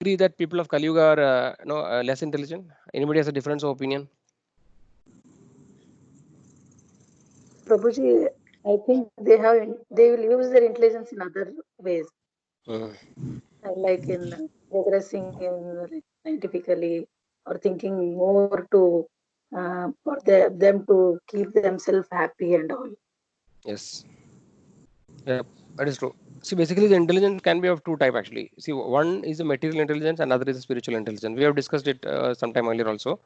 agree that people of Kali Yuga are less intelligent? Anybody has a difference of opinion? Prabhuji, I think they will use their intelligence in other ways, like in progressing in scientifically, or thinking more to for them to keep themselves happy and all. Yes. Yeah, that is true. See, basically, the intelligence can be of two type actually. See, one is the material intelligence, and other is the spiritual intelligence. We have discussed it sometime earlier also.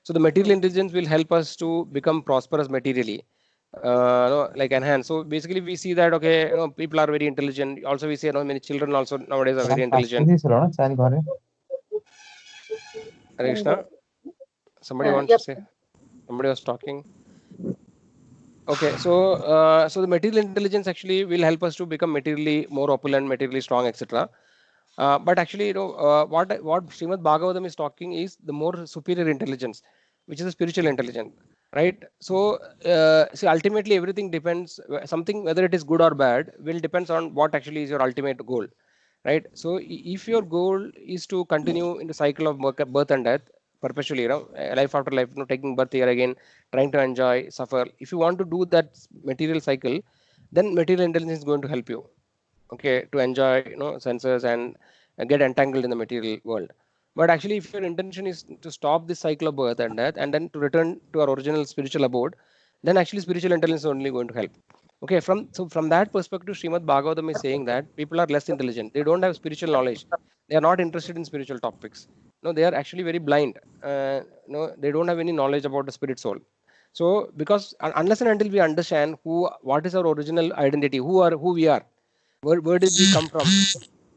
So the material Hmm. intelligence will help us to become prosperous materially, like enhance. So basically, we see that okay, people are very intelligent. Also, we see many children also nowadays are very intelligent. Hare And Krishna, somebody wants to yep. say. Somebody was talking. Okay, so so the material intelligence actually will help us to become materially more opulent, materially strong, etc. But actually, what Srimad Bhagavatam is talking is the more superior intelligence, which is the spiritual intelligence, right? So, see, ultimately everything depends. Something whether it is good or bad will depends on what actually is your ultimate goal, right? So, if your goal is to continue in the cycle of birth and death perpetually, life after life, taking birth here again, trying to enjoy, suffer. If you want to do that material cycle, then material intelligence is going to help you, okay, to enjoy senses and get entangled in the material world. But actually, if your intention is to stop this cycle of birth and death and then to return to our original spiritual abode, then actually spiritual intelligence is only going to help. Okay, from that perspective, Srimad Bhagavatam is saying that people are less intelligent, they don't have spiritual knowledge, they are not interested in spiritual topics. No, they are actually very blind. No, they don't have any knowledge about the spirit soul. So because unless and until we understand what is our original identity, who we are, where did we come from,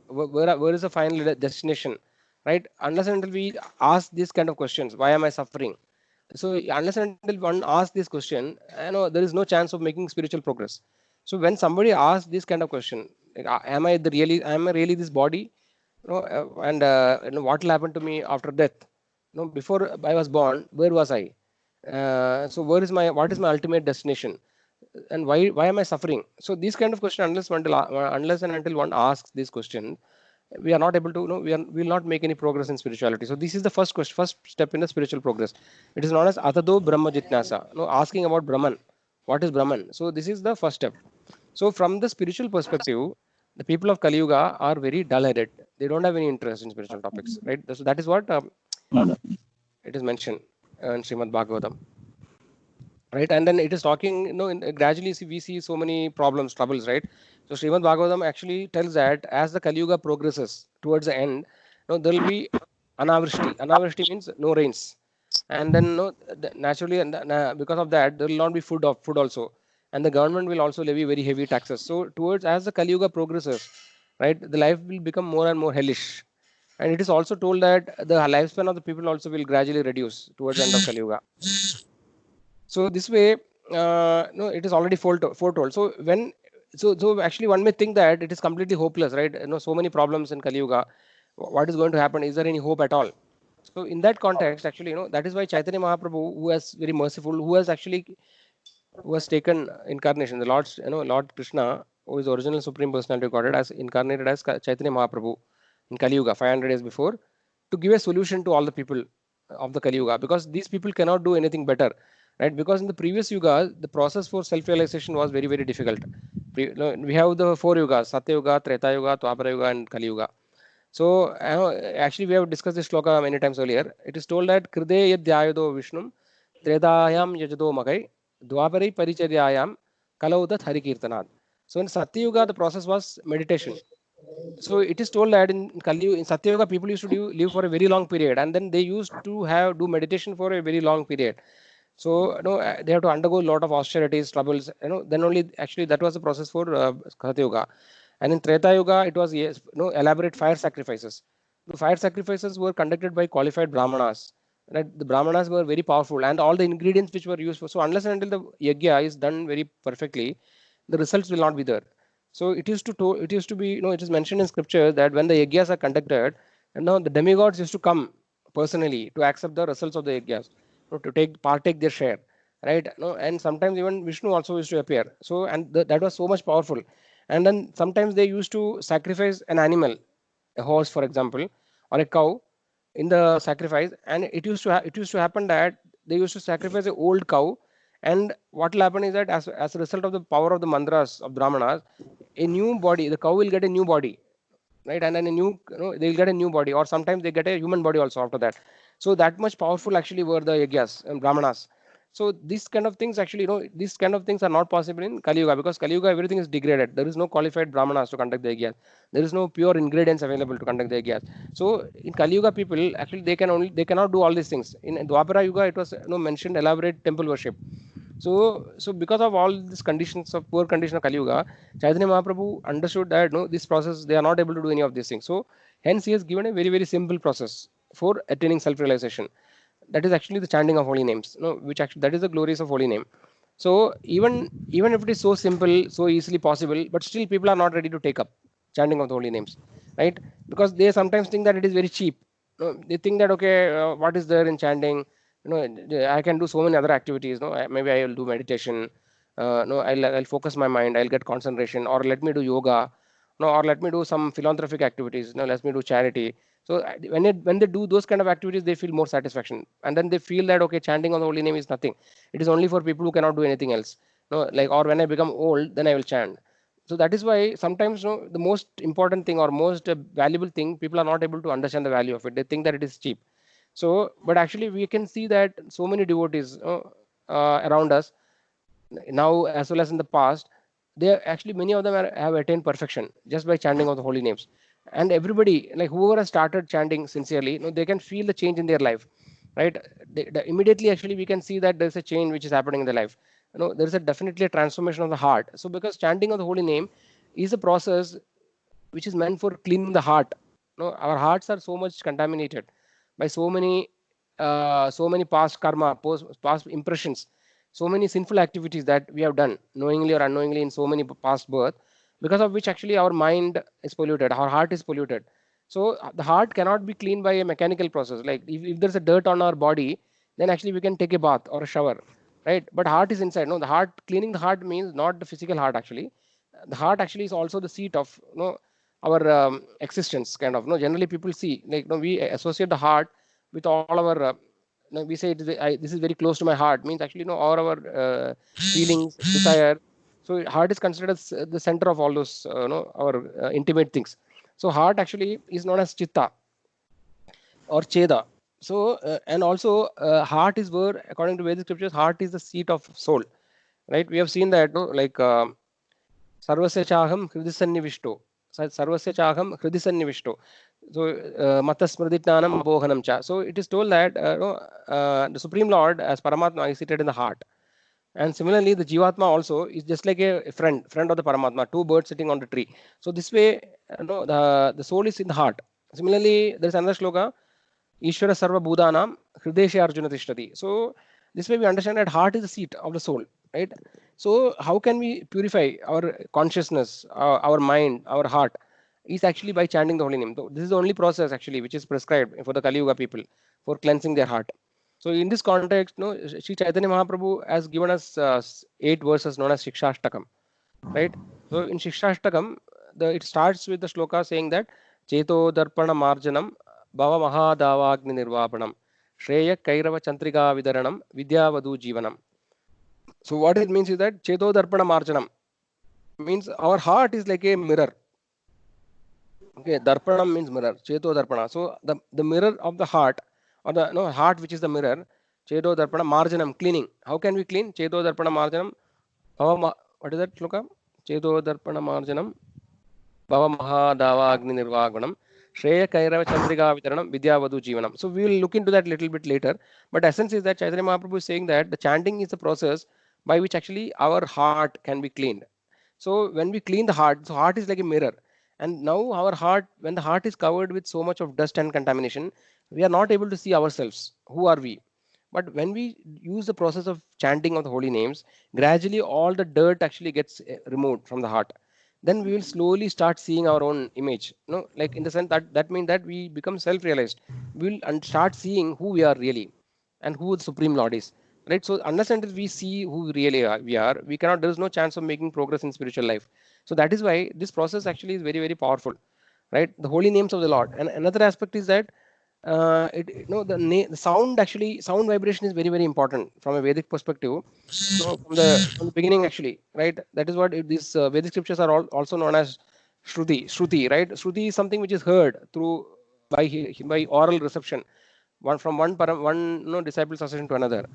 where is the final destination, right? Unless and until we ask these kind of questions, why am I suffering? So unless and until one asks this question, there is no chance of making spiritual progress. So when somebody asks this kind of question, like, am I really this body, and what will happen to me after death? Before I was born, where was I? So what is my ultimate destination, and why am I suffering? So these kind of question, unless and until one asks this question, we are not able to, we will not make any progress in spirituality. So this is the first question, first step in the spiritual progress. It is known as atado brahma jitnasa, asking about Brahman. What is Brahman? So this is the first step. So from the spiritual perspective, the people of Kali Yuga are very dull-headed. They don't have any interest in spiritual topics, right? So that is what it is mentioned in Srimad Bhagavatam, right? And then it is talking, gradually we see so many problems, troubles, right? So Srimad Bhagavatam actually tells that as the Kali Yuga progresses towards the end, there will be anavrishti. Anavrishti means no rains, and then naturally, and because of that, there will not be food also, and the government will also levy very heavy taxes. So towards as the Kali Yuga progresses, right, the life will become more and more hellish. And it is also told that the lifespan of the people also will gradually reduce towards the end of Kali Yuga. So this way, no, it is already foretold. So so actually one may think that it is completely hopeless, right? So many problems in Kali Yuga. What is going to happen? Is there any hope at all? So in that context, actually, that is why Chaitanya Mahaprabhu, who has very merciful, who has taken incarnation, the Lord Krishna, who is the original Supreme Personality of Godhead, as incarnated as Chaitanya Mahaprabhu in Kali Yuga 500 years before, to give a solution to all the people of the Kali Yuga, because these people cannot do anything better, right? Because in the previous Yuga, the process for self-realization was very, very difficult. We have the four Yugas: Satya Yuga, Treta Yuga, Dwapara Yuga, and Kali Yuga. So actually, we have discussed this shloka many times earlier. It is told that Kride Yadhyayado Vishnum Tredayam Yajado Magai Dwapari Paricharyayam Kalaudat Harikirtanad. So in Satya Yuga, the process was meditation. So it is told that in Kali, in Satya Yuga, people used to live for a very long period, and then they used to do meditation for a very long period. So they have to undergo a lot of austerities, troubles. Then only actually that was the process for Satya Yuga. And in Treta Yuga, it was, yes, elaborate fire sacrifices. The fire sacrifices were conducted by qualified brahmanas. Right? The brahmanas were very powerful, and all the ingredients which were used for. So unless and until the yajna is done very perfectly, the results will not be there. So it used to be, it is mentioned in scripture that when the yajnas are conducted, the demigods used to come personally to accept the results of the yajnas, to partake their share, right? No, and sometimes even Vishnu also used to appear. So and that was so much powerful. And then sometimes they used to sacrifice an animal, a horse, for example, or a cow in the sacrifice, and it used to happen that they used to sacrifice an old cow, and what will happen is that as a result of the power of the mantras of brahmanas, a new body, the cow will get a new body, right? And then a new, they'll get a new body, or sometimes they get a human body also after that. So that much powerful actually were the yagyas and brahmanas. So these kind of things actually, these kind of things are not possible in Kali Yuga, because Kali Yuga everything is degraded. There is no qualified brahmanas to conduct the yagyas. There is no pure ingredients available to conduct the yagyas. So in Kali Yuga people actually they cannot do all these things. In Dwapara Yuga it was mentioned elaborate temple worship. So because of all these conditions of poor condition of Kali Yuga, Chaitanya Mahaprabhu understood that no, this process they are not able to do any of these things. So hence he has given a very simple process for attaining self-realization. That is actually the chanting of holy names. Which actually that is the glories of holy name. So even if it is so simple, so easily possible, but still people are not ready to take up chanting of the holy names, right? Because they sometimes think that it is very cheap. They think that okay, what is there in chanting? I can do so many other activities. Maybe I will do meditation. No, I'll focus my mind. I'll get concentration, or let me do yoga. No, or let me do some philanthropic activities. No, let me do charity. So when they do those kind of activities, they feel more satisfaction, and then they feel that okay, chanting on the holy name is nothing. It is only for people who cannot do anything else. No, like, or when I become old, then I will chant. So that is why sometimes the most important thing or most valuable thing, people are not able to understand the value of it. They think that it is cheap. So, but actually we can see that so many devotees around us now as well as in the past, they are actually many of them have attained perfection just by chanting of the holy names. And everybody, like whoever has started chanting sincerely, they can feel the change in their life, right? Immediately actually we can see that there's a change which is happening in their life. There's a definitely a transformation of the heart. So because chanting of the holy name is a process which is meant for cleaning the heart. Our hearts are so much contaminated by so many past karma, past impressions, so many sinful activities that we have done knowingly or unknowingly in so many past birth, because of which actually our mind is polluted, our heart is polluted. So the heart cannot be cleaned by a mechanical process. Like if there's a dirt on our body, then actually we can take a bath or a shower, right? But heart is inside. No, the heart, cleaning the heart means not the physical heart actually. The heart actually is also the seat of our existence, kind of. Generally people see, like, we associate the heart with all our we say this is very close to my heart, means actually all our feelings, desire. So heart is considered as the center of all those our intimate things. So heart actually is known as chitta or cheda. So and also heart is where, according to Vedic scriptures, heart is the seat of soul, right? We have seen that, like sarvasya chaham hridi sannivishto, sarvasya chaham hridi sannivishto. So matasmriditnanam abohanam cha. So it is told that the Supreme Lord as Paramatma is seated in the heart. And similarly, the Jivatma also is just like a friend of the Paramatma, two birds sitting on the tree. So this way, the soul is in the heart. Similarly, there is another shloka, Ishvara Sarva Bhudanam Hrideshe Arjuna Tishtati. So this way we understand that heart is the seat of the soul, right? So how can we purify our consciousness, our mind, our heart? Is actually by chanting the holy name. So this is the only process actually which is prescribed for the Kali Yuga people for cleansing their heart. So in this context, Sri Chaitanya Mahaprabhu has given us 8 verses known as Shikshashtakam, right? So in Shikshashtakam, it starts with the shloka saying that Cheto Darpana Marjanam Bhava Mahadavagni Nirvapanam Shreya Kairava Chantrika Vidaranam Vidyavadu Jivanam. So what it means is that Cheto Darpana Marjanam means our heart is like a mirror. Okay, Darpanam means mirror. Cheto Darpana. So the mirror of the heart, or the heart which is the mirror, Cheto Darpana Marjanam, cleaning. How can we clean? Cheto Darpana Marjanam. What is that shloka? Cheto Darpana Marjanam. Bhava Mahadava Agni Nirvaganam. Shreya Kairava Chandrika Vitaranam Vidyavadu Jivanam. So we will look into that little bit later. But essence is that Chaitanya Mahaprabhu is saying that the chanting is the process by which actually our heart can be cleaned. So when we clean the heart, so heart is like a mirror. And now our heart, when the heart is covered with so much of dust and contamination, we are not able to see ourselves. Who are we? But when we use the process of chanting of the holy names, gradually all the dirt actually gets removed from the heart. Then we will slowly start seeing our own image. Like in the sense that means that we become self-realized. We will start seeing who we are really and who the Supreme Lord is. Right. So unless until we see who we are, we cannot. There is no chance of making progress in spiritual life. So that is why this process actually is very powerful. right? The holy names of the Lord. And another aspect is that the sound, actually sound vibration is very important from a Vedic perspective. So from the beginning, actually, right? That is what these Vedic scriptures are also known as Shruti, right? Shruti is something which is heard through by oral reception, one disciple succession to another.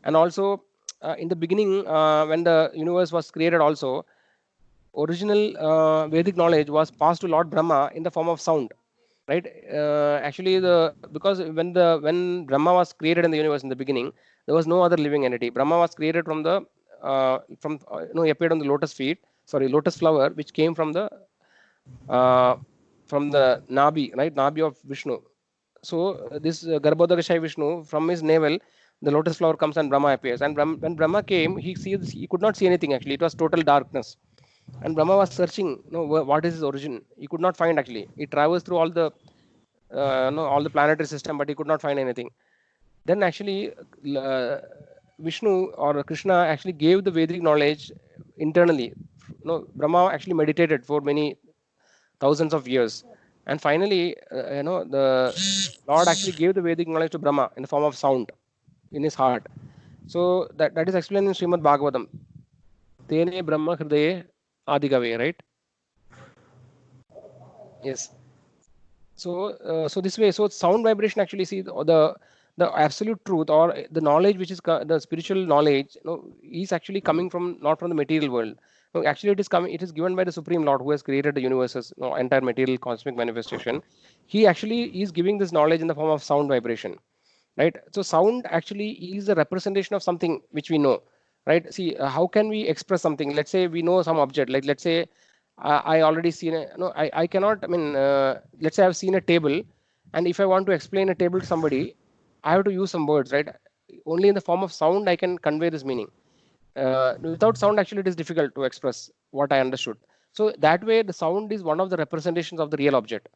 And also in the beginning, when the universe was created, also original Vedic knowledge was passed to Lord Brahma in the form of sound, right? Actually, the because when Brahma was created in the universe in the beginning, there was no other living entity. Brahma was created from the he appeared on the lotus flower, which came uh, from the Nabi, right? Nabi of Vishnu. So this Garbhodakashayi Vishnu, from his navel, the lotus flower comes and Brahma appears. And when Brahma came, he could not see anything. Actually, it was total darkness. And Brahma was searching, what is his origin? He could not find, actually. He travels through all the planetary system, but he could not find anything. Then actually, Vishnu or Krishna actually gave the Vedic knowledge internally. Brahma actually meditated for many thousands of years, and finally, the Lord actually gave the Vedic knowledge to Brahma in the form of sound in his heart. So that is explained in Srimad Bhagavatam. Tene Brahma Hridaye Adigave, right? Yes. So this way, so sound vibration, actually, see the absolute truth, or the knowledge which is the spiritual knowledge, is actually coming from, not from the material world. No, actually it is given by the Supreme Lord, who has created the universe's entire material cosmic manifestation. He actually is giving this knowledge in the form of sound vibration, right? So sound actually is a representation of something which we know, right? See, how can we express something? Let's say we know some object, like let's say I already seen I cannot, I mean, let's say I've seen a table, and if I want to explain a table to somebody, I have to use some words, right? Only in the form of sound I can convey this meaning. Without sound, actually it is difficult to express what I understood. So that way, the sound is one of the representations of the real object,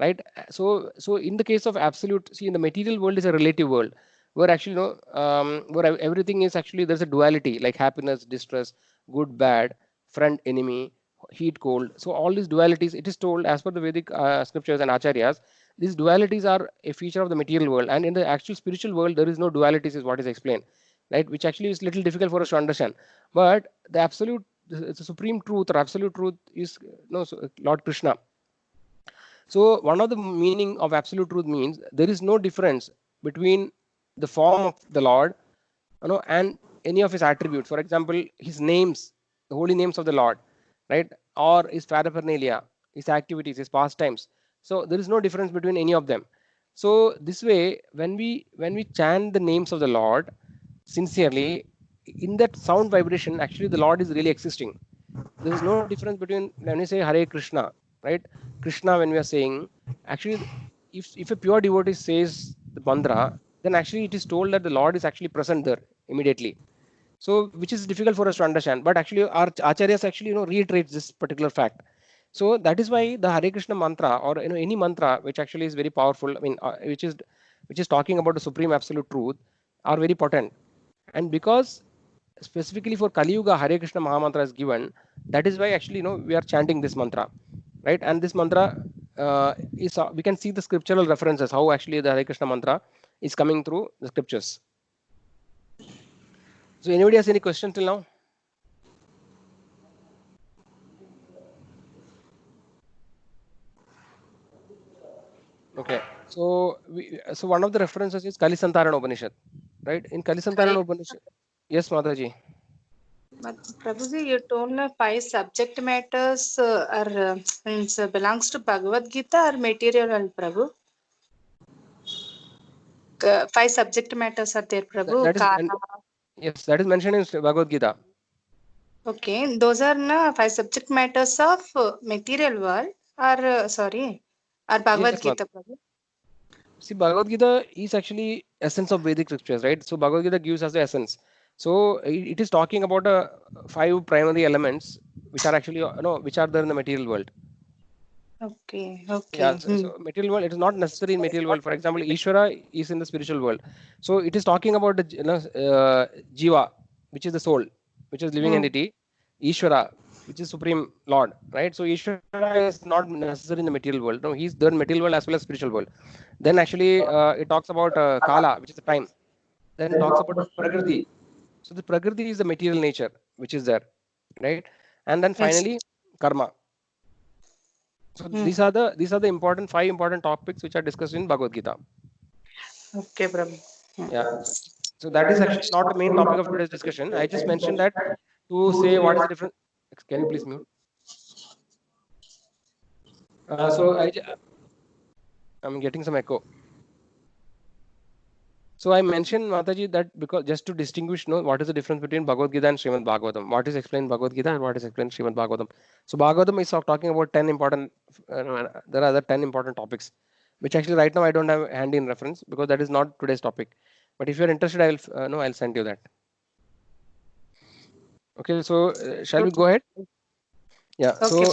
right? So in the case of absolute, see, in the material world is a relative world, where actually, where everything is actually, there's a duality, like happiness, distress, good, bad, friend, enemy, heat, cold. So all these dualities, it is told as per the Vedic scriptures and acharyas, these dualities are a feature of the material world, and in the actual spiritual world there is no dualities, is what is explained, right? Which actually is little difficult for us to understand. But the absolute, the supreme truth or absolute truth is, Lord Krishna. So one of the meaning of absolute truth means there is no difference between the form of the Lord, and any of his attributes. For example, his names, the holy names of the Lord, right? Or his paraphernalia, his activities, his pastimes. So there is no difference between any of them. So this way, when we chant the names of the Lord sincerely, in that sound vibration, actually the Lord is really existing. There is no difference between when we say Hare Krishna, right? Krishna, when we are saying, actually, if a pure devotee says the mantra, then actually it is told that the Lord is actually present there immediately. So which is difficult for us to understand, but actually our acharyas actually reiterates this particular fact. So that is why the Hare Krishna mantra, or any mantra which actually is very powerful, I mean, which is talking about the supreme absolute truth, are very potent. And because specifically for Kali Yuga, Hare Krishna Mahamantra is given, that is why actually we are chanting this mantra, right? And this mantra is we can see the scriptural references, how actually the Hare Krishna mantra is coming through the scriptures. So anybody has any question till now? Okay, so so one of the references is Kalisantarana Upanishad, right? In Kalisantarana Upanishad, yes, Mataji. But Prabhuji, you told 5 subject matters belongs to Bhagavad Gita or material, Prabhu? 5 subject matters are there, Prabhu. Yes, that is mentioned in Bhagavad Gita. Okay, those are 5 subject matters of material world, or or Bhagavad Yes, Gita, Prabhu. See, Bhagavad Gita is actually essence of Vedic scriptures, right? So Bhagavad Gita gives us the essence. So it is talking about 5 primary elements which are actually which are there in the material world. Okay. Yeah. So material world, it is not necessary in material world. For example, Ishvara is in the spiritual world. So it is talking about the Jiva, which is the soul, which is living entity. Ishvara, which is Supreme Lord, right? So Ishvara is not necessary in the material world. No, he's there in material world as well as spiritual world. Then actually it talks about Kala, which is the time. Then talks about Prakriti. So the Prakriti is the material nature which is there, right? And then finally Karma. So these are the important 5 important topics which are discussed in Bhagavad Gita. Okay, Prabhu. Yeah. So that is actually not the main topic of today's discussion. I just mentioned that to say what is the difference. Can you please mute? I'm getting some echo. So I mentioned, Mataji, that because just to distinguish, what is the difference between Bhagavad Gita and Srimad Bhagavatam? What is explained in Bhagavad Gita and what is explained in Srimad Bhagavatam? So Bhagavatam is talking about 10 important. There are other 10 important topics, which actually right now I don't have handy in reference because that is not today's topic. But if you're interested, I'll send you that. Okay, so shall we go ahead? Yeah. Okay,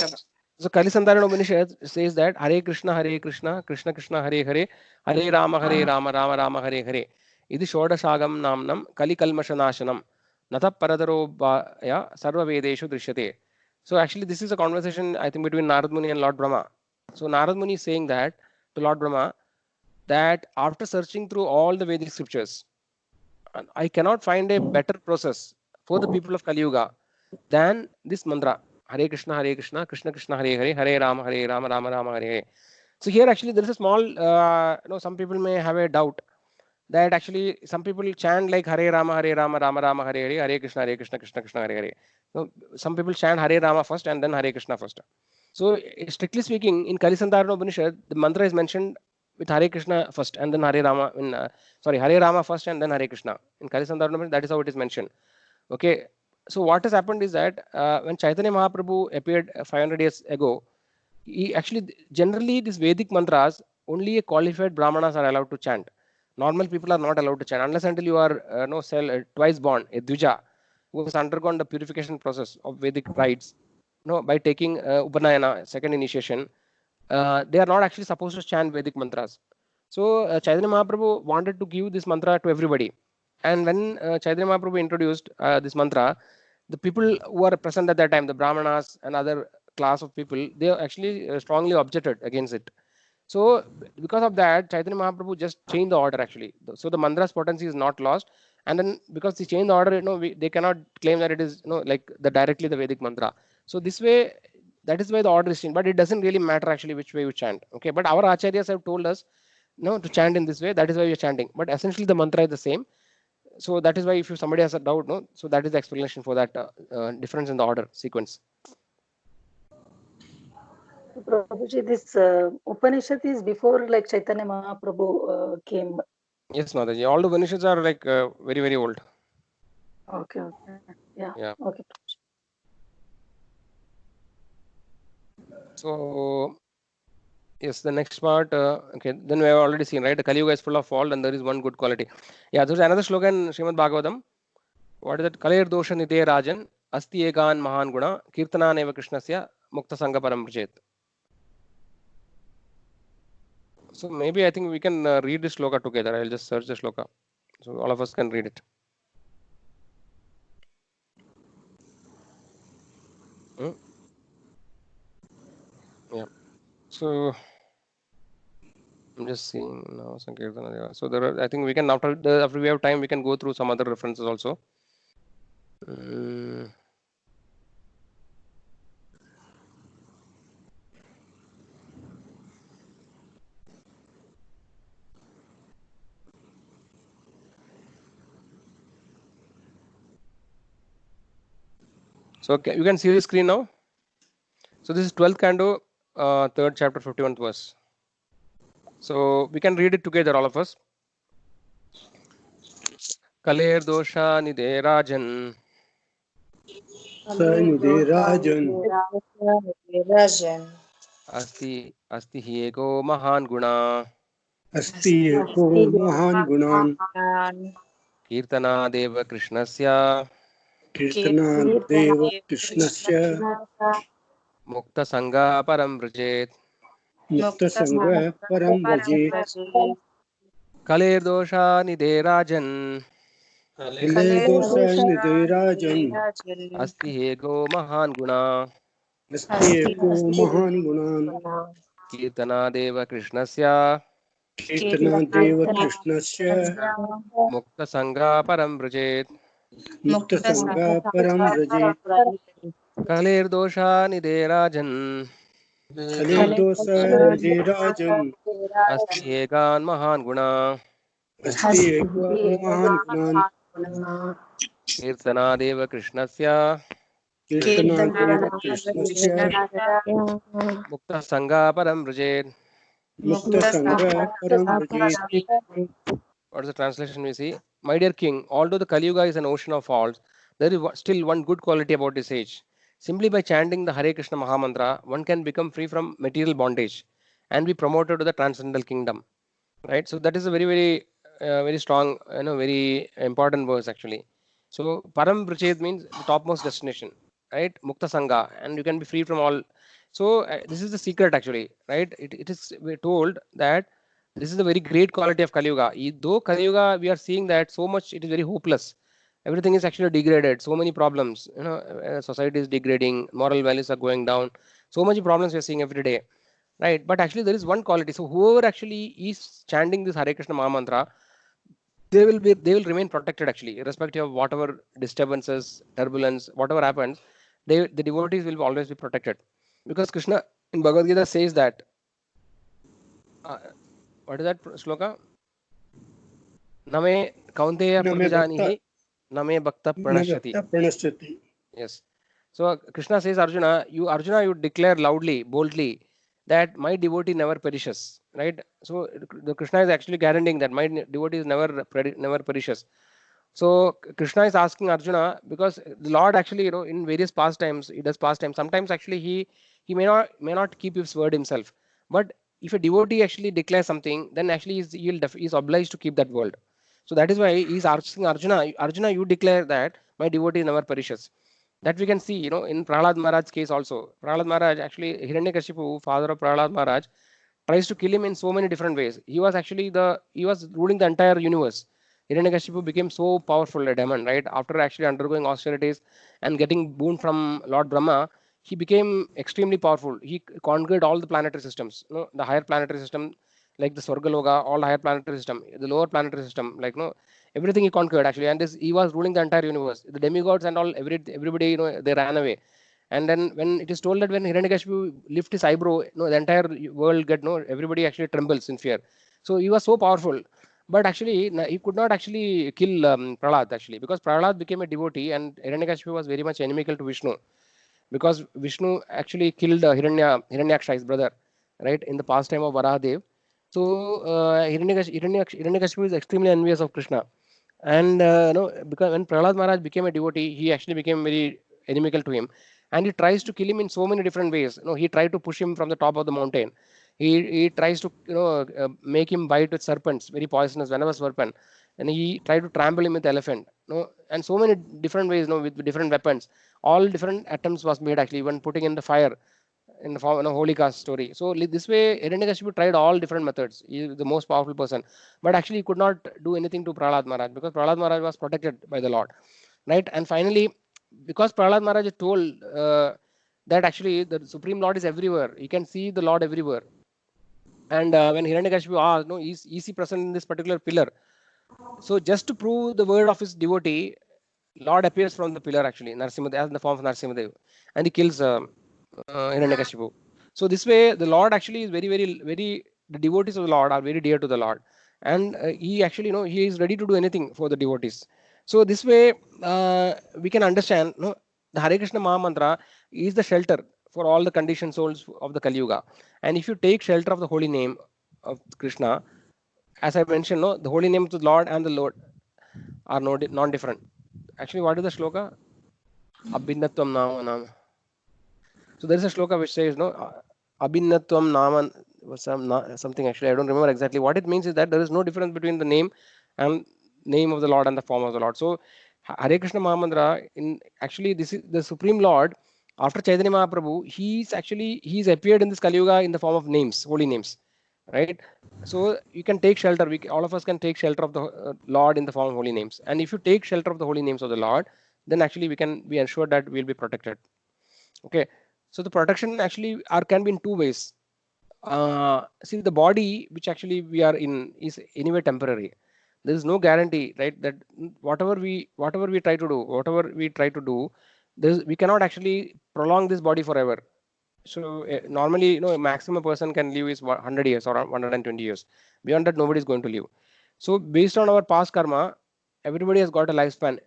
So Kalisandarana Upanishad says that Hare Krishna, Krishna Krishna, Hare Hare, Hare Rama, Rama Rama, Hare Hare. Idi Shodashagam Namnam Kali Kalmashanashanam Nata Paradaro Bhaya Sarva Vedeshu Drishyate. So actually this is a conversation I think between Narad Muni and Lord Brahma. So Narad Muni is saying that to Lord Brahma that after searching through all the Vedic scriptures, I cannot find a better process for the people of Kali Yuga than this mantra. Hare Krishna, Krishna Krishna, Hare Hare, Hare Rama, Rama Rama, Hare Hare. So here actually there is a small, some people may have a doubt that actually some people chant like Hare Rama, Rama Rama, Hare Hare, Hare Krishna, Krishna Krishna, Hare Hare. So some people chant Hare Rama first and then Hare Krishna first. So strictly speaking, in Kalisandarana Upanishad, the mantra is mentioned with Hare Krishna first and then Hare Rama. Hare Rama first and then Hare Krishna. In Kalisandarana Upanishad, that is how it is mentioned. Okay. So what has happened is that when Chaitanya Mahaprabhu appeared 500 years ago, he actually generally these Vedic mantras only a qualified Brahmanas are allowed to chant. Normal people are not allowed to chant unless until you are twice born, a Dvija, who has undergone the purification process of Vedic rites. By taking Upanayana, second initiation, they are not actually supposed to chant Vedic mantras. So Chaitanya Mahaprabhu wanted to give this mantra to everybody. And when Chaitanya Mahaprabhu introduced this mantra, the people who are present at that time, the Brahmanas and other class of people, they actually strongly objected against it. So because of that, Chaitanya Mahaprabhu just changed the order actually. So the mantra's potency is not lost. And then because he changed the order, they cannot claim that it is like directly the Vedic mantra. So this way, that is why the order is changed. But it doesn't really matter actually which way you chant. Okay, but our acharyas have told us to chant in this way. That is why we are chanting. But essentially the mantra is the same. So that is why if somebody has a doubt, so that is the explanation for that difference in the order sequence. Prabhuji, this Upanishad is before like Chaitanya Mahaprabhu came. Yes, Mataji. All the Upanishads are like very, very old. Okay. Yeah. Okay. So yes, the next part. Okay, then we have already seen, right? The Kali Yuga is full of fault, and there is one good quality. Yeah, there's another slogan in Srimad Bhagavatam. What is that? Kalir dosha nite rajan asti egan mahan guna kirtana neva krishnasya mukta sangha param vrjet. So maybe I think we can read this sloka together. I'll just search the sloka, so all of us can read it. Yeah. So I'm just seeing now Sankirtana. So there are, I think we can after we have time we can go through some other references also. So you can see the screen now. So this is 12th canto, 3rd chapter, 51th verse. So we can read it together, all of us. Kaler dosha nide rajan. Asti hi ego mahan guna. Asti eko mahan gunan. Kirtana deva krishnasya. Kirtana deva krishnasya. Mukta sangha param vrjet. Mukta sangha param vrajet. Kaler dosha nide rajan. कले दोषाय निधेराजन् अस्ति एको महान् गुणा अस्ति एको महान् गुणान् कीर्तनादेव कृष्णस्य कीर्तनादेव कृष्णस्य मुक्तसङ्गा परं व्रजेत् मुक्तसङ्गः परं व्रजेत् कलेर्दोषा निधेराजन् कलिर्दोषाय निधेराजन् अस्ति एकान् महान् गुणा अस्ति एको महान् गुणान् कीर्तनादेव कृष्णस्य कीर्तनादेव कृष्णस्य मुक्तसङ्गा परं व्रजेत्. मुक्तसङ्गः परं व्रजेत्. What is the translation we see? My dear king, although the Kali Yuga is an ocean of faults, there is still one good quality about this age. Simply by chanting the Hare Krishna Mahamantra, one can become free from material bondage and be promoted to the transcendental kingdom. Right? So that is a very strong, very important verse actually. So Param Vrachet means the topmost destination, right? Mukta Sangha, and you can be free from all. So this is the secret actually, right? It is we're told that this is the very great quality of Kali Yuga. Though Kali Yuga, we are seeing that so much it is very hopeless. Everything is actually degraded. So many problems. Society is degrading. Moral values are going down. So many problems we are seeing every day, right? But actually there is one quality. So whoever actually is chanting this Hare Krishna Mahamantra, they will remain protected actually, irrespective of whatever disturbances, turbulence, whatever happens. The devotees will always be protected, because Krishna in Bhagavad Gita says that. What is that shloka? Name kaunteya pratijanihi, name bhakta pranashyati. Yes. So Krishna says, Arjuna, you declare loudly, boldly that my devotee never perishes. Right? So the Krishna is actually guaranteeing that my devotee is never perishes. So Krishna is asking Arjuna, because the Lord actually, in various pastimes, he does pastimes. Sometimes actually he may not keep his word himself. But if a devotee actually declares something, then actually he's obliged to keep that word. So that is why he's asking Arjuna, you declare that my devotee never perishes. That we can see, in Prahlad Maharaj's case also. Prahlad Maharaj, actually, Hiranyakashipu, father of Prahlad Maharaj, tries to kill him in so many different ways. He was ruling the entire universe. Hiranyakashipu became so powerful a demon, right? After actually undergoing austerities and getting boon from Lord Brahma, he became extremely powerful. He conquered all the planetary systems, the higher planetary system, like the Swargaloka, all the higher planetary system, the lower planetary system, like everything he conquered actually. And he was ruling the entire universe. The demigods and all, everybody, they ran away. And then when it is told that when Hiranyakashipu lift his eyebrow, the entire world everybody actually trembles in fear. So he was so powerful. But actually, he could not actually kill Prahlad actually, because Prahlad became a devotee and Hiranyakashipu was very much inimical to Vishnu, because Vishnu actually killed Hiranyaksha, his brother, right, in the pastime of Varahadev. So Hiranyakashipu is extremely envious of Krishna. And because when Prahlad Maharaj became a devotee, he actually became very inimical to him, and he tries to kill him in so many different ways. He tried to push him from the top of the mountain. He tries to make him bite with serpents, very poisonous venomous serpent, and he tried to trample him with elephant. And so many different ways, with different weapons. All different attempts was made actually, even putting in the fire in the form of a holy caste story. So this way, Hiranyakashipu tried all different methods. He is the most powerful person, but actually he could not do anything to Prahlad Maharaj, because Prahlad Maharaj was protected by the Lord, right? And finally, because Prahlad Maharaj told that actually the Supreme Lord is everywhere, you can see the Lord everywhere. And when Hiranyakashipu asked, no, is he present in this particular pillar? So just to prove the word of his devotee, Lord appears from the pillar actually, Narsimha, as in the form of Narsimhadev, and he kills Hiranyakashipu. So this way, the Lord actually is very. The devotees of the Lord are very dear to the Lord, and he actually, he is ready to do anything for the devotees. So this way, we can understand, the Hare Krishna Mahamantra is the shelter for all the conditioned souls of the Kali Yuga. And if you take shelter of the holy name of Krishna, as I mentioned, the holy name of the Lord and the Lord are non-different. Actually, what is the shloka? Abhinatvam nama nama. So there is a shloka which says, Abhinatvam nama, something actually, I don't remember exactly. What it means is that there is no difference between the name and name of the Lord and the form of the Lord. So Hare Krishna Mahamantra, actually this is the Supreme Lord. After Chaitanya Mahaprabhu, he's appeared in this Kali Yuga in the form of names, holy names. right? So you can take shelter. All of us can take shelter of the Lord in the form of holy names. And if you take shelter of the holy names of the Lord, then actually we can be ensured that we'll be protected. Okay. So the protection actually can be in two ways. See, the body which actually we are in is anyway temporary. There is no guarantee, right? That whatever we try to do, we cannot actually prolong this body forever. So normally, a maximum person can live is 100 years or 120 years. Beyond that, nobody is going to live. So based on our past karma, everybody has got a lifespan.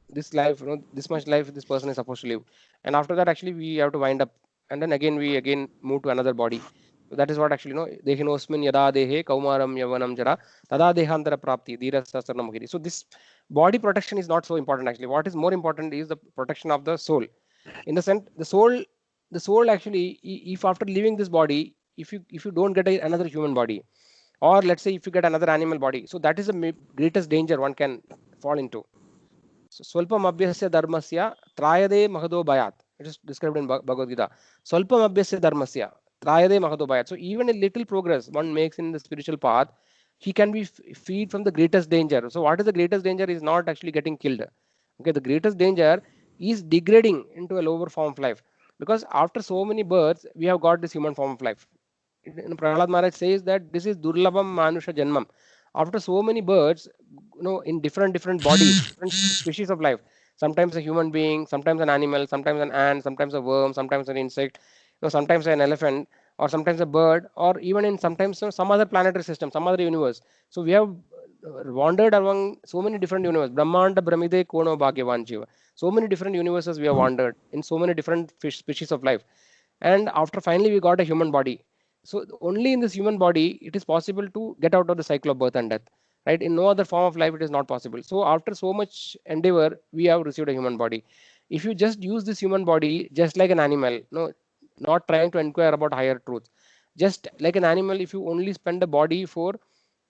This life, this much life this person is supposed to live, and after that, actually, we have to wind up, and then again we move to another body. So that is what actually, dehinosmin yada dehe kaumaram yavanam jara tada dehantara prapti dhira sasranamukiri. So this body protection is not so important actually. What is more important is the protection of the soul. In the sense, the soul actually, if after leaving this body, if you don't get another human body, or let's say if you get another animal body, so that is the greatest danger one can fall into. So swalpam abhyasya dharmasya trayade mahado bayat. It is described in Bhagavad Gita. Swalpam abhyasya dharmasya trayade mahado bayat. So even a little progress one makes in the spiritual path, he can be freed from the greatest danger. So what is the greatest danger is not actually getting killed. Okay, the greatest danger is degrading into a lower form of life, because after so many births we have got this human form of life. Prahlad Maharaj says that this is durlabham manusha janmam. After so many births, in different bodies, different species of life, sometimes a human being, sometimes an animal, sometimes an ant, sometimes a worm, sometimes an insect, sometimes an elephant, or sometimes a bird, or even in sometimes some other planetary system, some other universe. So we have wandered among so many different universes. Brahmanda Brahmide Kono Bhagyavan Jiva. So many different universes we have wandered in so many different fish species of life. And after finally we got a human body. So only in this human body it is possible to get out of the cycle of birth and death. Right? In no other form of life it is not possible. So after so much endeavor, we have received a human body. If you just use this human body just like an animal, not trying to inquire about higher truth, just like an animal, if you only spend a body for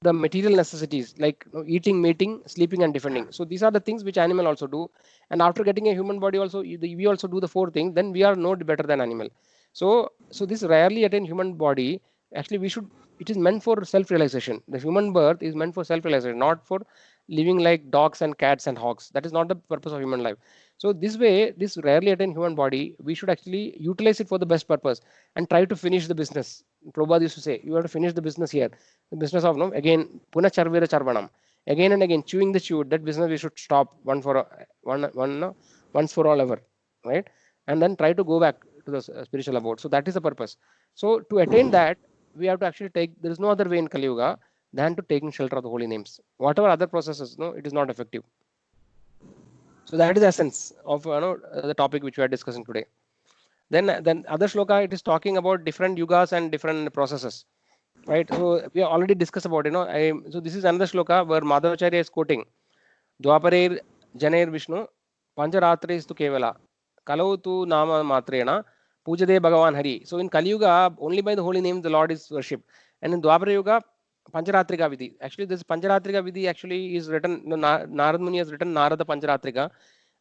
the material necessities like eating, mating, sleeping, and defending. So these are the things which animal also do. And after getting a human body, also we also do the four things. Then we are no better than animal. So this rarely attain human body. Actually, we should. It is meant for self-realization. The human birth is meant for self-realization, not for living like dogs and cats and hogs. That is not the purpose of human life. So this way, this rarely attain human body, we should actually utilize it for the best purpose and try to finish the business. Prabhupada used to say, you have to finish the business here. The business of again puna charvira charvanam. Again and again chewing the chew. That business we should stop once for all ever, right? And then try to go back to the spiritual abode. So that is the purpose. So to attain that, we have to actually take. There is no other way in Kali Yuga than to taking shelter of the holy names. Whatever other processes, it is not effective. So that is the essence of the topic which we are discussing today. Then other shloka, it is talking about different yugas and different processes, right? So we already discussed about so this is another shloka where Madhavacharya is quoting Dwaparer Janer Vishnu Pancharatri is to Kevala Kalau tu Nama Matrena Pujade Bhagavan Hari. So in Kali Yuga, only by the holy name the Lord is worshipped, and in Dwapara Yuga, Pancharatrika Vidhi. Actually, this Pancharatrika Vidhi actually is written. Narad Muni has written Narada Pancharatrika,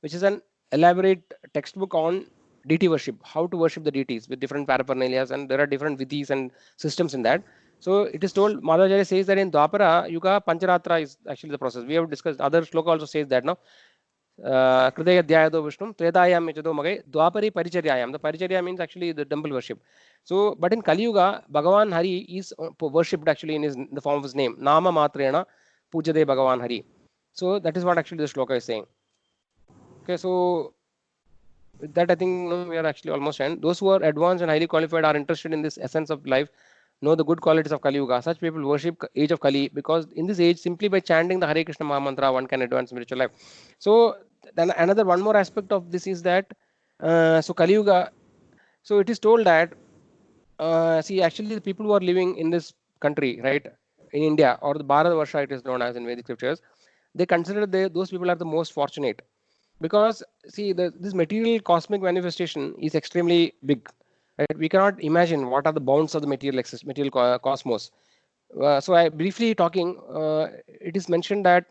which is an elaborate textbook on deity worship, how to worship the deities with different paraphernalias, and there are different vidhis and systems in that. So it is told, Madhavacharya says that in Dwapara Yuga, Pancharatra is actually the process. We have discussed, other shloka also says that now. Kridayadhyayado Vishnu, Tredayam Michado Magai, Dwapari Paricharyayam. The Paricharya means actually the temple worship. So, but in Kali Yuga, Bhagavan Hari is worshipped actually in the form of his name. Nama Matrena Pujade Bhagavan Hari. So that is what actually the shloka is saying. Okay, so with that I think we are actually almost end. Those who are advanced and highly qualified are interested in this essence of life, know the good qualities of Kali Yuga. Such people worship age of Kali, because in this age, simply by chanting the Hare Krishna Maha Mantra, one can advance spiritual life. So then one more aspect of this is that so Kali Yuga. So it is told that see, actually the people who are living in this country, right, in India, or the Bharatvarsha, it is known as in Vedic scriptures, they consider those people are the most fortunate, because see this material cosmic manifestation is extremely big. Right? We cannot imagine what are the bounds of the material cosmos. So I briefly talking, it is mentioned that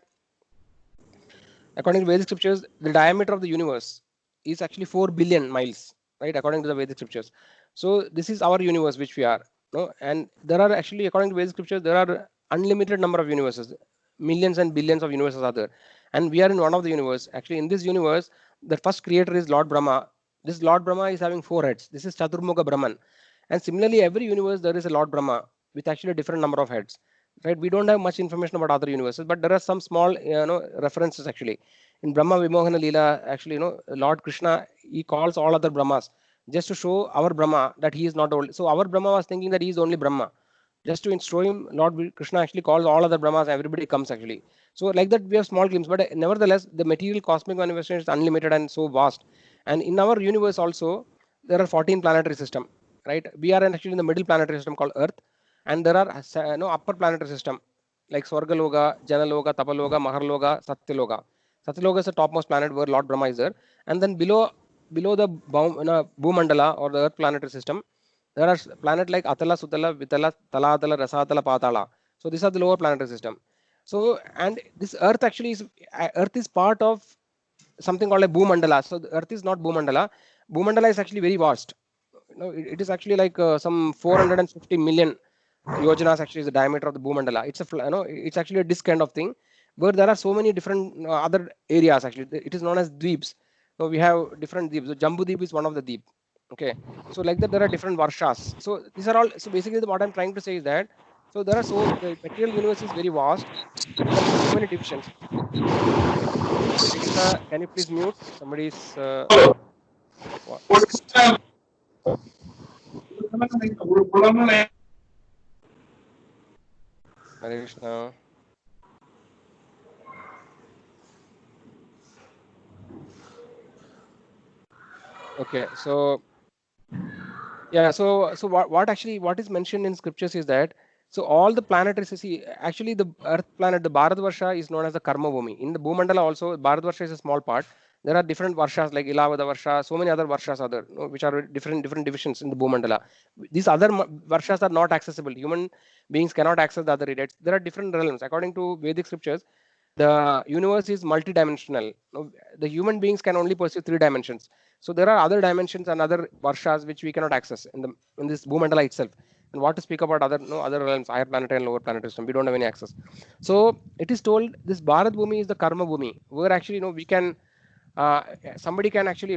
according to Vedic scriptures, the diameter of the universe is actually 4 billion miles, right? According to the Vedic scriptures. So this is our universe which we are. No, and there are actually, according to Vedic scriptures, there are unlimited number of universes, millions and billions of universes are there, and we are in one of the universe. Actually, in this universe, the first creator is Lord Brahma. This Lord Brahma is having 4 heads. This is Chaturmukha Brahman, and similarly, every universe there is a Lord Brahma with actually a different number of heads. Right? We don't have much information about other universes, but there are some small, references actually. In Brahma Vimohana Leela, actually, Lord Krishna, he calls all other Brahmas just to show our Brahma that he is not only. So our Brahma was thinking that he is only Brahma. Just to show him, Lord Krishna actually calls all other Brahmas. Everybody comes actually. So like that, we have small glimpse, but nevertheless, the material cosmic manifestation is unlimited and so vast. And in our universe also, there are 14 planetary system. Right? We are actually in the middle planetary system called Earth, and there are upper planetary system like Swargaloka, Janaloka, Tapaloka, Maharloka, Satyaloka. Satyaloka is the topmost planet where Lord Brahma is there, and then below the Bhumandala or the Earth planetary system, there are planets like Atala, Sutala, Vitala, Talatala, Rasatala, Patala. So these are the lower planetary system. So and this Earth actually is Earth is part of something called a Bhumandala. So the Earth is not Bhumandala. Bhumandala is actually very vast. It is actually like some 450 million yojanas actually is the diameter of the Bhumandala. It's it's actually a disk kind of thing where there are so many different other areas actually. It is known as dweeps. So we have different deeps. So Jambu Deep is one of the deep. Okay. So like that there are different varshas. So these are all. So basically what I'm trying to say is that so there are the material universe is very vast. There are so many divisions. Hare Krishna, can you please mute? Somebody's what? Hare Krishna. Okay, so yeah, so what is mentioned in scriptures is that so all the planetary actually the Earth planet, the Bharatvarsha is known as the Karma Bhumi. In the Bhumandala also, Bharatvarsha is a small part. There are different varshas like Ilavada Varsha, so many other varshas are there, which are different divisions in the Bhumandala. These other varshas are not accessible. Human beings cannot access the other areas. There are different realms. According to Vedic scriptures, the universe is multidimensional. The human beings can only perceive 3 dimensions. So there are other dimensions and other varshas which we cannot access in this Bhumandala itself. And what to speak about other realms, higher planetary and lower planetary system, we don't have any access. So it is told this Bharat Bhumi is the Karma Bhumi, where actually we can somebody can actually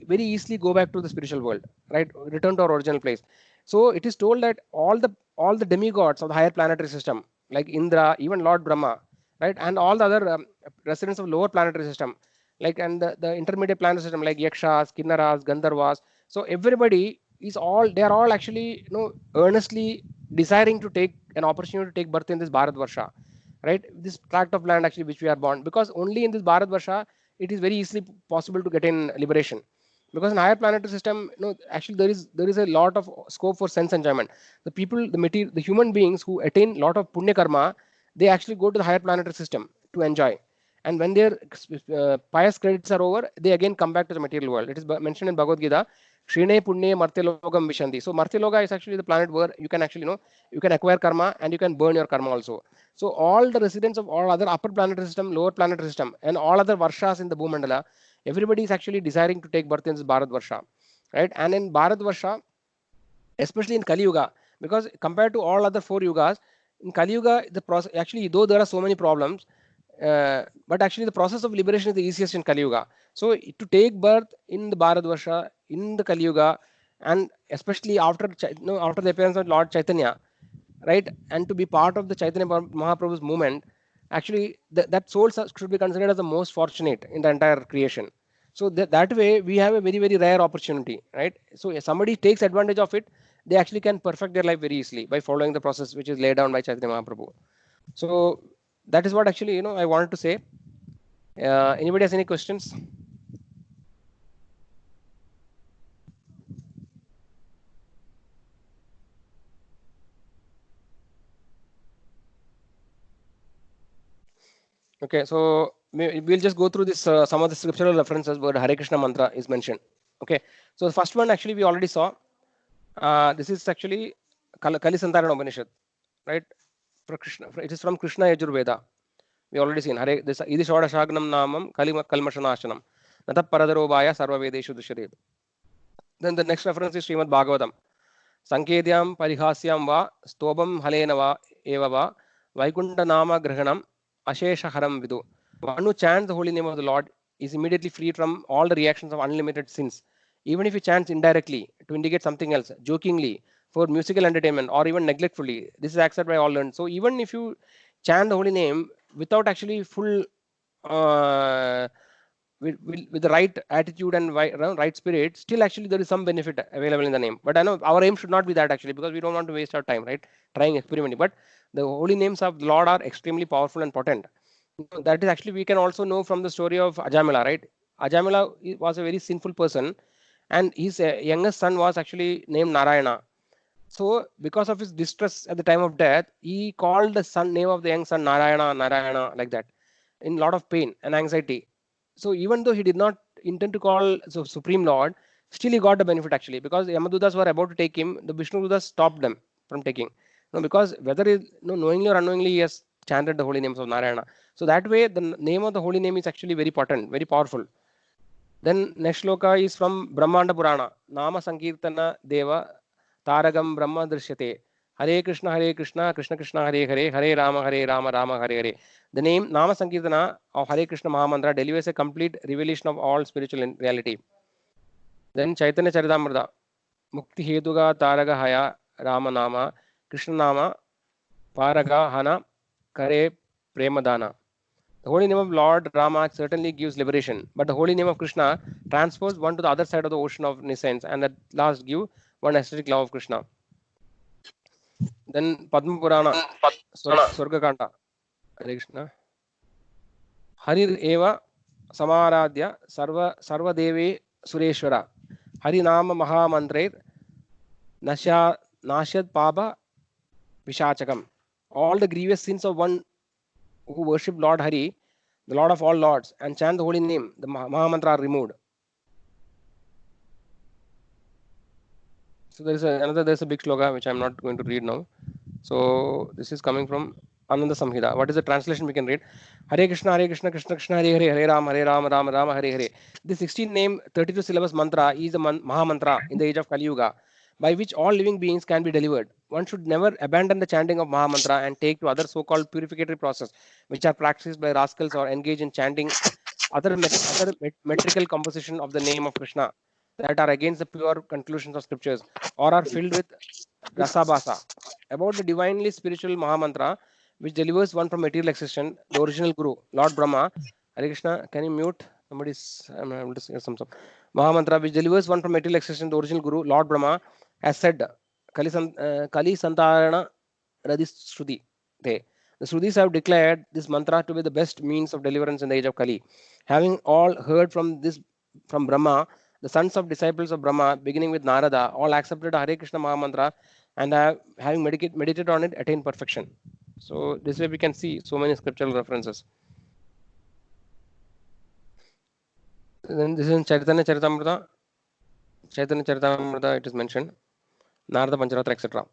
very easily go back to the spiritual world, right? Return to our original place. So it is told that all the demigods of the higher planetary system, like Indra, even Lord Brahma, right, and all the other residents of lower planetary system, like and the intermediate planetary system like Yakshas, Kinnaras, Gandharvas. So everybody is they are all actually earnestly desiring to take an opportunity to take birth in this Bharat Varsha, right? This tract of land actually which we are born, because only in this Bharat Varsha it is very easily possible to get in liberation. Because in higher planetary system, actually there is a lot of scope for sense enjoyment. The people, the human beings who attain lot of punya karma, they actually go to the higher planetary system to enjoy. And when their pious credits are over, they again come back to the material world. It is mentioned in Bhagavad Gita, Shrine Punye Martyalogam Vishandi. So Martyaloka is actually the planet where you can actually, you can acquire karma and you can burn your karma also. So all the residents of all other upper planetary system, lower planetary system, and all other varshas in the Bhumandala, everybody is actually desiring to take birth in this Bharat Varsha, right? And in Bharat Varsha, especially in Kali Yuga, because compared to all other 4 yugas, in Kali Yuga, the process actually, though there are so many problems, but actually the process of liberation is the easiest in Kali Yuga. So to take birth in the Bharat Varsha, in the Kali Yuga, and especially after after the appearance of Lord Chaitanya, right, and to be part of the Chaitanya Mahaprabhu's movement, actually that soul should be considered as the most fortunate in the entire creation. So that way we have a very, very rare opportunity, right? So if somebody takes advantage of it, they actually can perfect their life very easily by following the process which is laid down by Chaitanya Mahaprabhu. So that is what actually I wanted to say. Anybody has any questions? Okay, so we'll just go through this some of the scriptural references where Hare Krishna mantra is mentioned. Okay, so the first one actually we already saw. This is actually Kali Santarana Upanishad, right? For Krishna, it is from Krishna Yajurveda. We already seen Hare this Idi Shodashagnam Namam Kalmashanashanam Nata Paradarobaya Sarva Vedeshu Dushared. Then the next reference is Srimad Bhagavatam. Sankedyam Parihasyam Va Stobam Halena Va Eva Va Vaikunta Nama Grahanam Ashesha Haram Vidu. One who chants the holy name of the Lord is immediately freed from all the reactions of unlimited sins. Even if he chants indirectly to indicate something else, jokingly, for musical entertainment, or even neglectfully, this is accepted by all learned. So even if you chant the holy name without actually full uh, with the right attitude and right spirit, still actually there is some benefit available in the name. But I know our aim should not be that actually, because we don't want to waste our time, right? Trying experimenting. But the holy names of the Lord are extremely powerful and potent. That is actually we can also know from the story of Ajamila, right? Ajamila was a very sinful person, and his youngest son was actually named Narayana. So because of his distress at the time of death, he called the son name of the young son Narayana, Narayana, like that, in a lot of pain and anxiety. So even though he did not intend to call so Supreme Lord, still he got the benefit actually, because Yamadutas were about to take him, the Vishnu Dutas stopped them from taking. No, because whether knowingly or unknowingly he has chanted the holy names of Narayana. So that way the name of the holy name is actually very potent, very powerful. Then next shloka is from Brahmanda Purana. Nama Sankirtana Deva Taragam Brahma Drishyate. Hare Krishna, Krishna Krishna, Hare Hare, Hare Rama, Rama Hare Hare. The name Nama Sankirtana of Hare Krishna Mahamantra delivers a complete revelation of all spiritual reality. Then Chaitanya Charitamrita. Mukti Hetuga Taraga Haya Rama Nama Krishna Nama Paraga Hana Kare Premadana. The holy name of Lord Rama certainly gives liberation, but the holy name of Krishna transports one to the other side of the ocean of nescience, and at last give one aesthetic love of Krishna. Then Padma Purana, Swargakanta, Hare Krishna. Harir Eva Samaradhya Sarva Devi Sureshwara. Harinama Mahamantre Nashyad Paba Vishachakam. All the grievous sins of one who worship Lord Hari, the Lord of all Lords, and chant the holy name, the Mahamantra are removed. So there's a big sloka which I'm not going to read now. So this is coming from Ananda Samhita. What is the translation we can read? Hare Krishna, Krishna Krishna, Hare Hare, Hare Rama, Rama Rama, Hare Hare. This 16 name 32 syllabus mantra is the Maha Mantra in the age of Kali Yuga, by which all living beings can be delivered. One should never abandon the chanting of Maha Mantra and take to other so-called purificatory process, which are practiced by rascals or engage in chanting other metrical composition of the name of Krishna that are against the pure conclusions of scriptures, or are filled with rasabasa. About the divinely spiritual Mahamantra, which delivers one from material existence, the original Guru, Lord Brahma. Hare Krishna, can you mute? I'm able to hear some. Mahamantra, which delivers one from material existence, the original Guru, Lord Brahma, has said, Kali Santarana Radishruti. The Srutis have declared this mantra to be the best means of deliverance in the age of Kali. Having all heard from Brahma, the sons of disciples of Brahma, beginning with Narada, all accepted Hare Krishna Mahamantra and having meditated on it, attained perfection. So this way we can see so many scriptural references. Then this is in Chaitanya Charitamrita. Chaitanya Charitamrita, it is mentioned. Narada Pancharatra, etc.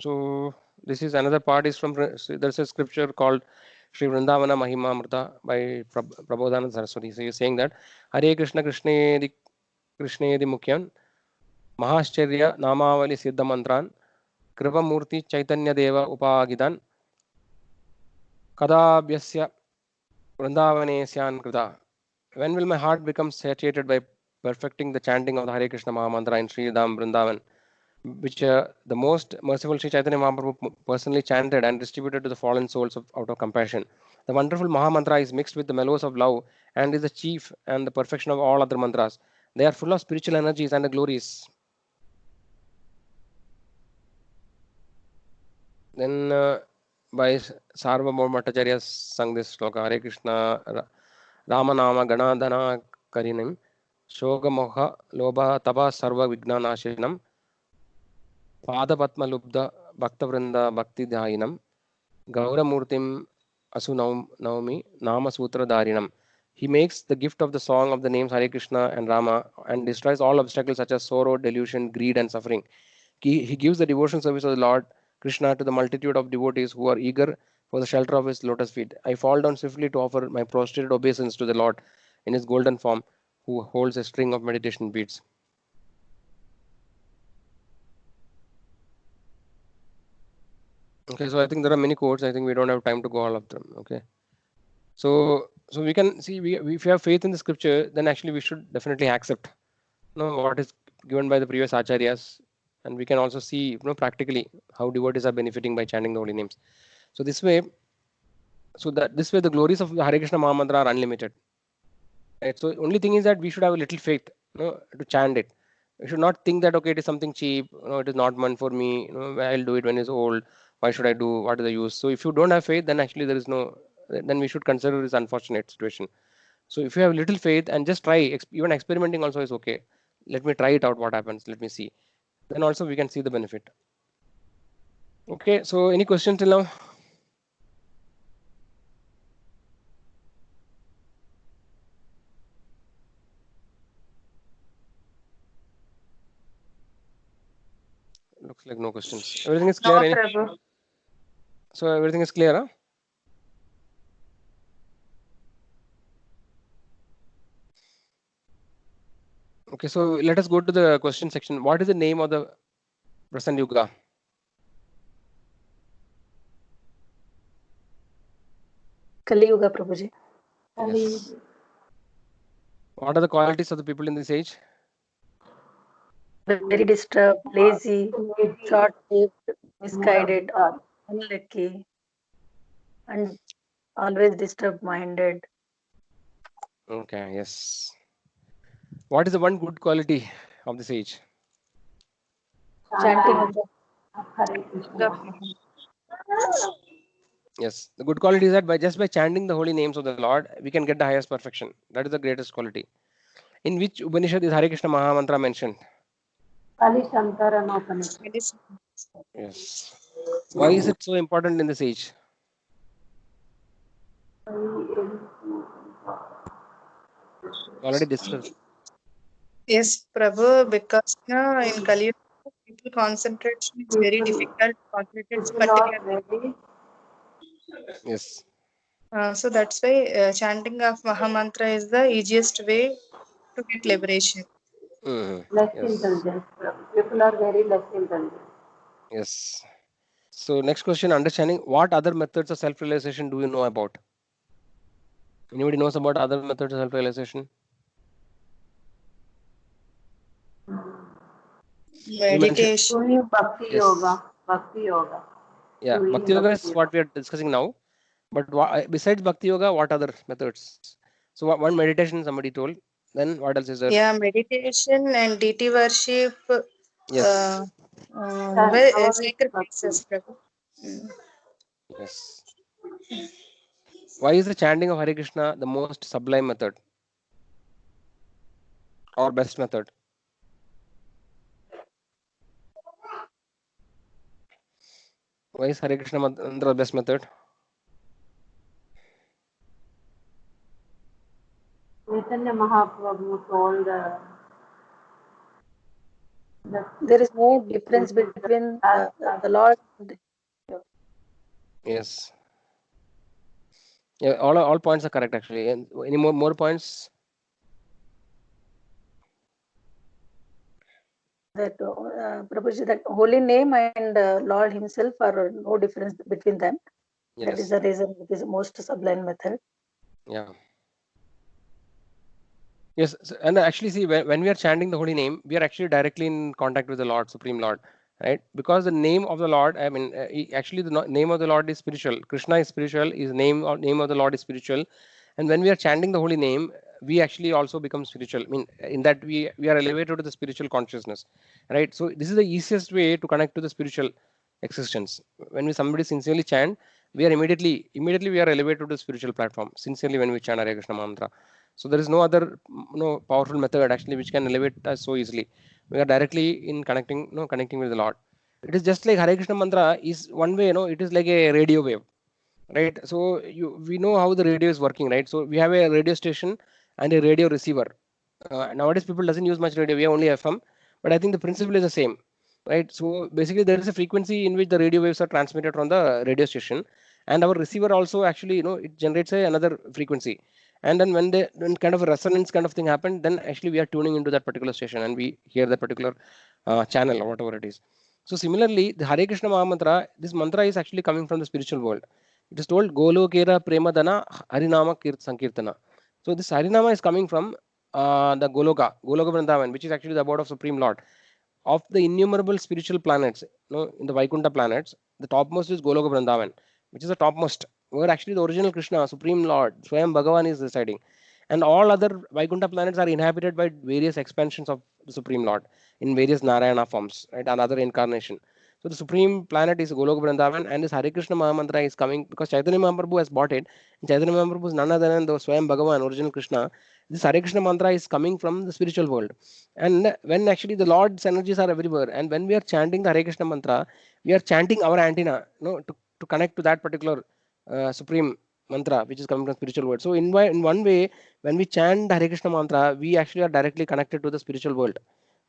So this is another part is from, there's a scripture called Sri Vrindavana Mahima Amrita by Prabodhananda Saraswati. So he's saying that Hare Krishna Krishna Edi Mukhyan Mahascharya Namavali Siddha Mantran Kripamurti Chaitanya Deva Upagidan Kadabhyasya Vrindavane Syan Krita. When will my heart become satiated by perfecting the chanting of the Hare Krishna Mahamantra in Sri Dham Vrindavan, which the most merciful Sri Chaitanya Mahaprabhu personally chanted and distributed to the fallen souls out of compassion. The wonderful Mahamantra is mixed with the mellows of love and is the chief and the perfection of all other mantras. They are full of spiritual energies and the glories. Then by Sarvabhauma Bhattacharya sung this sloka, Hare Krishna Ramanama Ganadhana Karinim Shoga Moha Loba Taba Sarva Vignanashinam Pada Patma Lubda Bhakta Vrinda Bhakti Dhayinam Gauramurtim Asu Naumi Nama Sutra Dharinam. He makes the gift of the song of the names Hare Krishna and Rama and destroys all obstacles such as sorrow, delusion, greed, and suffering. He gives the devotion service of the Lord Krishna to the multitude of devotees who are eager for the shelter of his lotus feet. I fall down swiftly to offer my prostrated obeisance to the Lord in his golden form, who holds a string of meditation beads. Okay, so I think there are many codes. I think we don't have time to go all of them. Okay, so we can see if you have faith in the scripture, then actually we should definitely accept what is given by the previous acharyas, and we can also see practically how devotees are benefiting by chanting the holy names. So this way, the glories of the Hare Krishna Mahamantra are unlimited. Right? So only thing is that we should have a little faith, to chant it. We should not think that okay, it is something cheap. It is not meant for me. I'll do it when it's old. Why should I do? What is the use? So if you don't have faith, then actually there is no. Then we should consider this unfortunate situation. So if you have little faith and just try, even experimenting also is okay. Let me try it out. What happens? Let me see. Then also we can see the benefit. Okay. So any questions till now? Looks like no questions. Everything is clear. No, Prabhu. So everything is clear, huh? Okay, so let us go to the question section. What is the name of the present yuga? Kali Yuga, Prabhuji. Yes. What are the qualities of the people in this age? Very disturbed, lazy, short-lived, misguided, or unlucky, and always disturbed-minded. Okay, yes. What is the one good quality of this age? Chanting of the Yes, the good quality is that by chanting the holy names of the Lord, we can get the highest perfection. That is the greatest quality. In which Upanishad is Hare Krishna Mahamantra mentioned? Kali Shankarana Upanishad. Yes. Why is it so important in this age? Already discussed. Yes, Prabhu, because in Kali Yuga, people concentration is very difficult. Concentrate People are particularly. very Yes. So that's why chanting of Mahamantra is the easiest way to get liberation. less Yes. intelligent. People are very less intelligent. Yes. So next question, understanding what other methods of self-realization do you know about? Anybody knows about other methods of self-realization? You mentioned. Meditation. Doing Bhakti Yes. Yoga. Bhakti Yoga. Yeah, Doing Bhakti Yoga is Bhakti what we are discussing now. But besides Bhakti Yoga, what other methods? So one meditation somebody told. Then what else is there? Yeah, meditation and deity worship. Yes. Sacred places, Prabhu. Yes. Why is the chanting of Hare Krishna the most sublime method or best method? Why is Hare Krishna mantra the best method? Chaitanya Mahaprabhu told There is no difference between the Lord and Yes. Yeah, all points are correct actually. And any more points? that Prabhuji, that holy name and Lord Himself are no difference between them. That is Yes. the reason it is the most sublime method. Yeah. Yes, and actually, see, when we are chanting the holy name, we are actually directly in contact with the Lord, Supreme Lord, right? Because the name of the Lord, I mean, actually, the name of the Lord is spiritual. Krishna is spiritual. His name of the Lord is spiritual, and when we are chanting the holy name, we actually also become spiritual. I mean, in that we are elevated to the spiritual consciousness, right? So this is the easiest way to connect to the spiritual existence. When we somebody sincerely chant, we are immediately we are elevated to the spiritual platform. Sincerely, when we chant Hare Krishna mantra. So there is no other powerful method actually which can elevate us so easily. We are directly in connecting with the Lord. It is just like Hare Krishna mantra is one way, it is like a radio wave, right? So we know how the radio is working, right? So we have a radio station and a radio receiver. Nowadays people doesn't use much radio, we have only FM, but I think the principle is the same, right? So basically there is a frequency in which the radio waves are transmitted from the radio station, and our receiver also actually it generates another frequency, and then when kind of a resonance kind of thing happen, then actually we are tuning into that particular station and we hear that particular channel or whatever it is. So similarly, the Hare Krishna Mahamantra, this mantra is actually coming from the spiritual world. It is told Golokera Premadana Harinama Sankirtana. So this Harinama is coming from the Goloka Vrindavan, which is actually the abode of Supreme Lord. Of the innumerable spiritual planets, in the Vaikuntha planets, the topmost is Goloka Vrindavan, which is the topmost, where actually the original Krishna, Supreme Lord, Swayam Bhagavan is residing. And all other Vaikuntha planets are inhabited by various expansions of the Supreme Lord in various Narayana forms, right, and other incarnation. So the Supreme planet is Goloka Vrindavan, and this Hare Krishna Mahamantra is coming because Chaitanya Mahaprabhu has bought it. And Chaitanya Mahaprabhu is none other than the Swayam Bhagavan, original Krishna. This Hare Krishna mantra is coming from the spiritual world. And when actually the Lord's energies are everywhere, and when we are chanting the Hare Krishna mantra, we are chanting our antenna, to connect to that particular Supreme mantra, which is coming from spiritual world. So in one way, when we chant the Hare Krishna mantra, we actually are directly connected to the spiritual world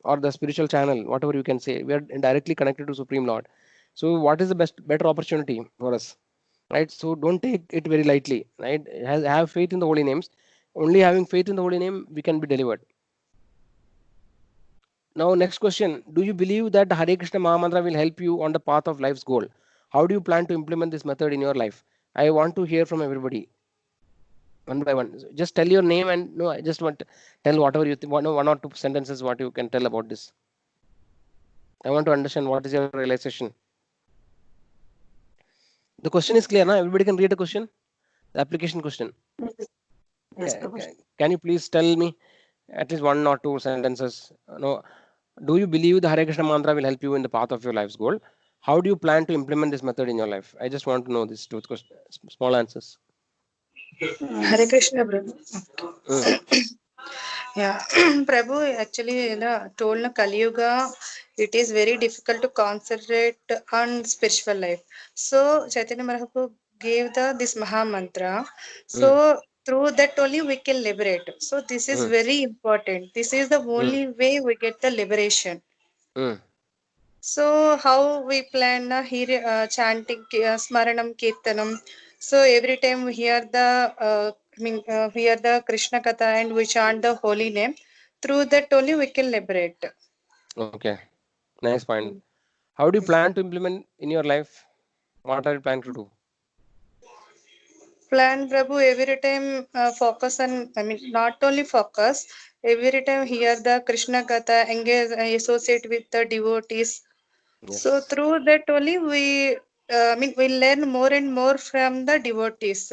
or the spiritual channel, whatever you can say. We are directly connected to Supreme Lord. So what is the better opportunity for us, right? So don't take it very lightly, right? Have faith in the holy names. Only having faith in the holy name, we can be delivered. Now, next question. Do you believe that the Hare Krishna Mahamantra will help you on the path of life's goal? How do you plan to implement this method in your life? I want to hear from everybody one by one. Just tell your name and I just want to tell whatever you think, one or two sentences what you can tell about this. I want to understand what is your realization. The question is clear, na? Everybody can read the question? The application question. Yes, Can you please tell me at least one or two sentences? Do you believe the Hare Krishna mantra will help you in the path of your life's goal? How do you plan to implement this method in your life? I just want to know these two small answers. Hare Krishna, Prabhu. Yeah, Prabhu actually told na Kali Yuga, it is very difficult to concentrate on spiritual life. So Chaitanya Mahaprabhu gave this Maha Mantra. So through that only we can liberate. So this is very important. This is the only way we get the liberation. So how we plan chanting Smaranam Kirtanam. So every time we hear hear the Krishna Katha and we chant the holy name. Through that only we can liberate. Okay, nice point. How do you plan to implement in your life? What are you planning to do? Plan, Prabhu, every time focus on, not only focus, every time hear the Krishna Katha, engage, associate with the devotees. Yes. So through that only we learn more and more from the devotees.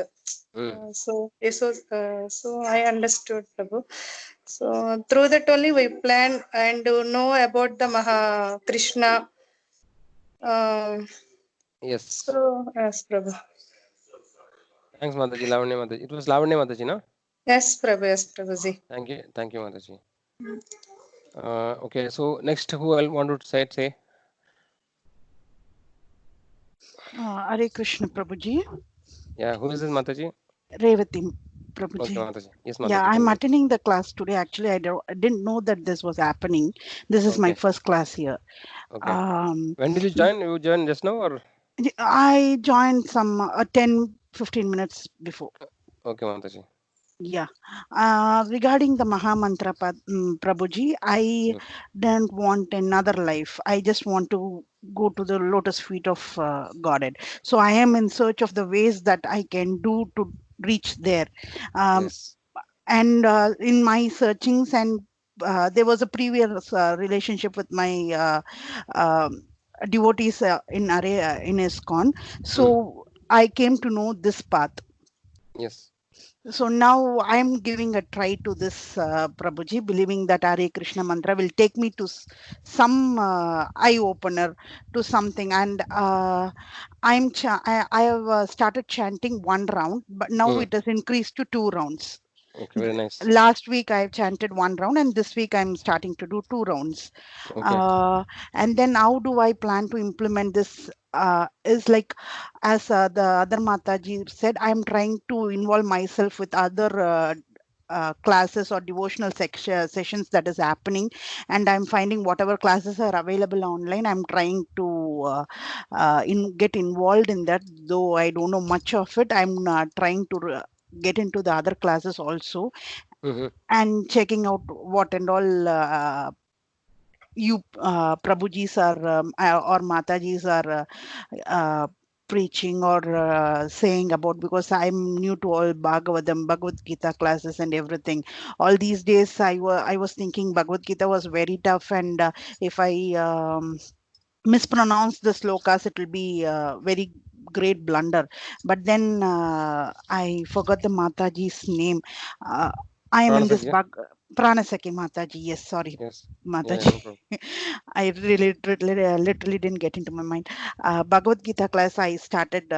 So I understood, Prabhu. So through that only we plan and know about the Maha Krishna. Yes. So yes, Prabhu. Thanks, Mataji. Lavanya Mataji. It was Lavanya Mataji, no? Yes, Prabhu. Yes, Prabhuji. Thank you, Mataji. Okay, so next, who I want to say? Hare Krishna, Prabhuji. Yeah, who is this Mataji? Revati, Prabhuji. Okay, Mataji. Yes, Mataji. Yeah, I'm attending the class today. Actually, I didn't know that this was happening. This is my first class here. Okay. When did you join? You joined just now or? I joined some 10-15 minutes before. Okay, Mataji. Yeah. Regarding the Maha Mantra, Prabhuji, I don't want another life. I just want to go to the lotus feet of Godhead. So I am in search of the ways that I can do to reach there. Yes. And in my searchings, and there was a previous relationship with my devotees in ISKCON. So I came to know this path. Yes. So now I'm giving a try to this, Prabhuji, believing that Hare Krishna mantra will take me to some eye opener to something. And I have started chanting 1 round, but now it has increased to 2 rounds. Okay, very nice. Last week I chanted 1 round, and this week I'm starting to do 2 rounds. Okay. And then how do I plan to implement this? Is like, as the other Mataji said, I'm trying to involve myself with other classes or devotional sessions that is happening, and I'm finding whatever classes are available online. I'm trying to get involved in that, though I don't know much of it. I'm trying to get into the other classes also, and checking out what and all you Prabhujis or Matajis are preaching or saying about, because I'm new to all Bhagavatam, Bhagavad Gita classes and everything. All these days I was thinking Bhagavad Gita was very tough, and if I mispronounce the slokas, it will be very great blunder. But then I forgot the Mataji's name. I am in this Pranasakhi, yeah? Pranasakhi Mataji. Yes, sorry, Yes. Yeah, Mataji. no problem. I literally didn't get into my mind. Bhagavad Gita class I started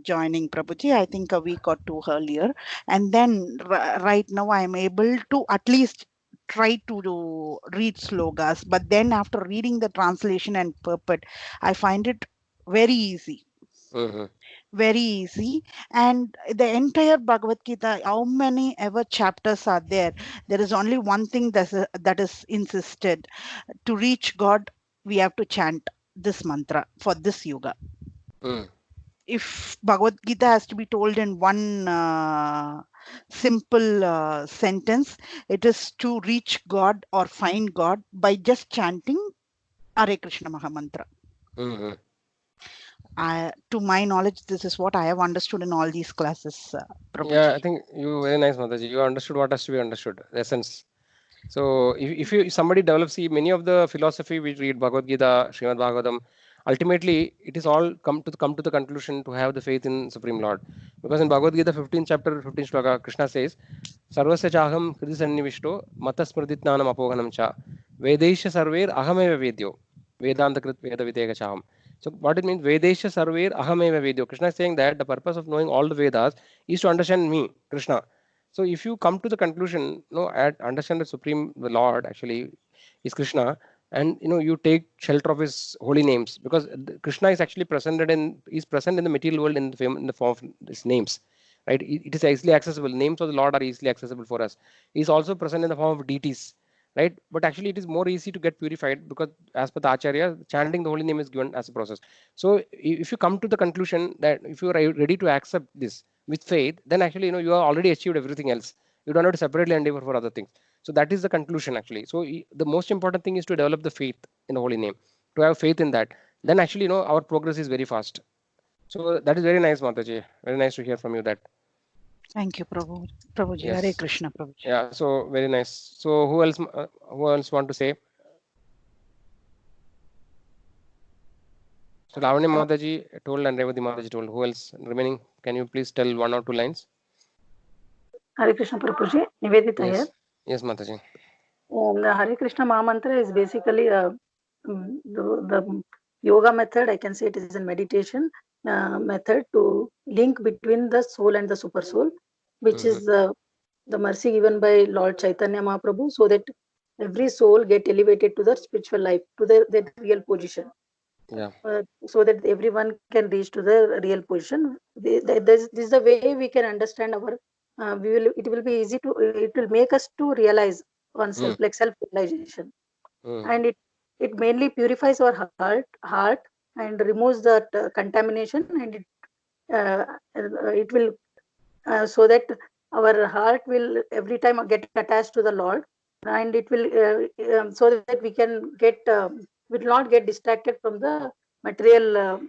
joining Prabhuji, I think a week or two earlier. And then right now I am able to at least try to read slogas. But then after reading the translation and purport, I find it very easy. Mm-hmm. Very easy. And the entire Bhagavad Gita, how many ever chapters are there? There is only one thing that is insisted: to reach God, we have to chant this mantra for this yoga. Mm. If Bhagavad Gita has to be told in one simple sentence, it is to reach God or find God by just chanting Hare Krishna Mahamantra. Mm-hmm. To my knowledge, this is what I have understood in all these classes, Prabhuji. Yeah, I think you very nice, Mataji. You understood what has to be understood, the essence. So if somebody develops, see, many of the philosophy we read, Bhagavad Gita, Srimad Bhagavatam, ultimately it is all come to the conclusion to have the faith in Supreme Lord. Because in Bhagavad Gita 15th chapter 15th shloka, Krishna says, Sarvasya chaham hridi sannivishto matasmriditnanam apoganam cha Vedesha sarver ahameva vedyo Vedanta krit veda viteka chaham. So what it means, Vedesha sarver ahameva vedyo. Krishna is saying that the purpose of knowing all the Vedas is to understand me, Krishna. So if you come to the conclusion, understand the Supreme the Lord actually is Krishna, and you take shelter of His holy names, because Krishna is actually present in the material world in the form of His names, right? It is easily accessible. Names of the Lord are easily accessible for us. He is also present in the form of deities, right? But actually, it is more easy to get purified, because as per the Acharya, chanting the holy name is given as a process. So if you come to the conclusion that if you are ready to accept this with faith, then actually you have already achieved everything else. You don't have to separately endeavor for other things. So that is the conclusion actually. So the most important thing is to develop the faith in the holy name, to have faith in that. Then actually our progress is very fast. So that is very nice, Mataji. Very nice to hear from you that. Thank you, Prabhuji. Yes. Hare Krishna, Prabhuji. Yeah. So very nice. So who else want to say? So Lavanya Mataji told and Revati Mataji told. Who else remaining? Can you please tell 1 or 2 lines? Hare Krishna Prabhuji, Nivedita here. Yes. Yes, Mataji. The Hare Krishna Mahamantra is basically the yoga method. I can say it is a meditation method to link between the soul and the super soul, which is the mercy given by Lord Chaitanya Mahaprabhu, so that every soul get elevated to the spiritual life, to their real position. Yeah. So that everyone can reach to the real position. This is the way we can understand our. It will be easy to. It will make us to realize oneself, like self-realization, and it mainly purifies our heart and removes that contamination, and it will so that our heart will every time get attached to the Lord, and it will so that we can get will not get distracted from the material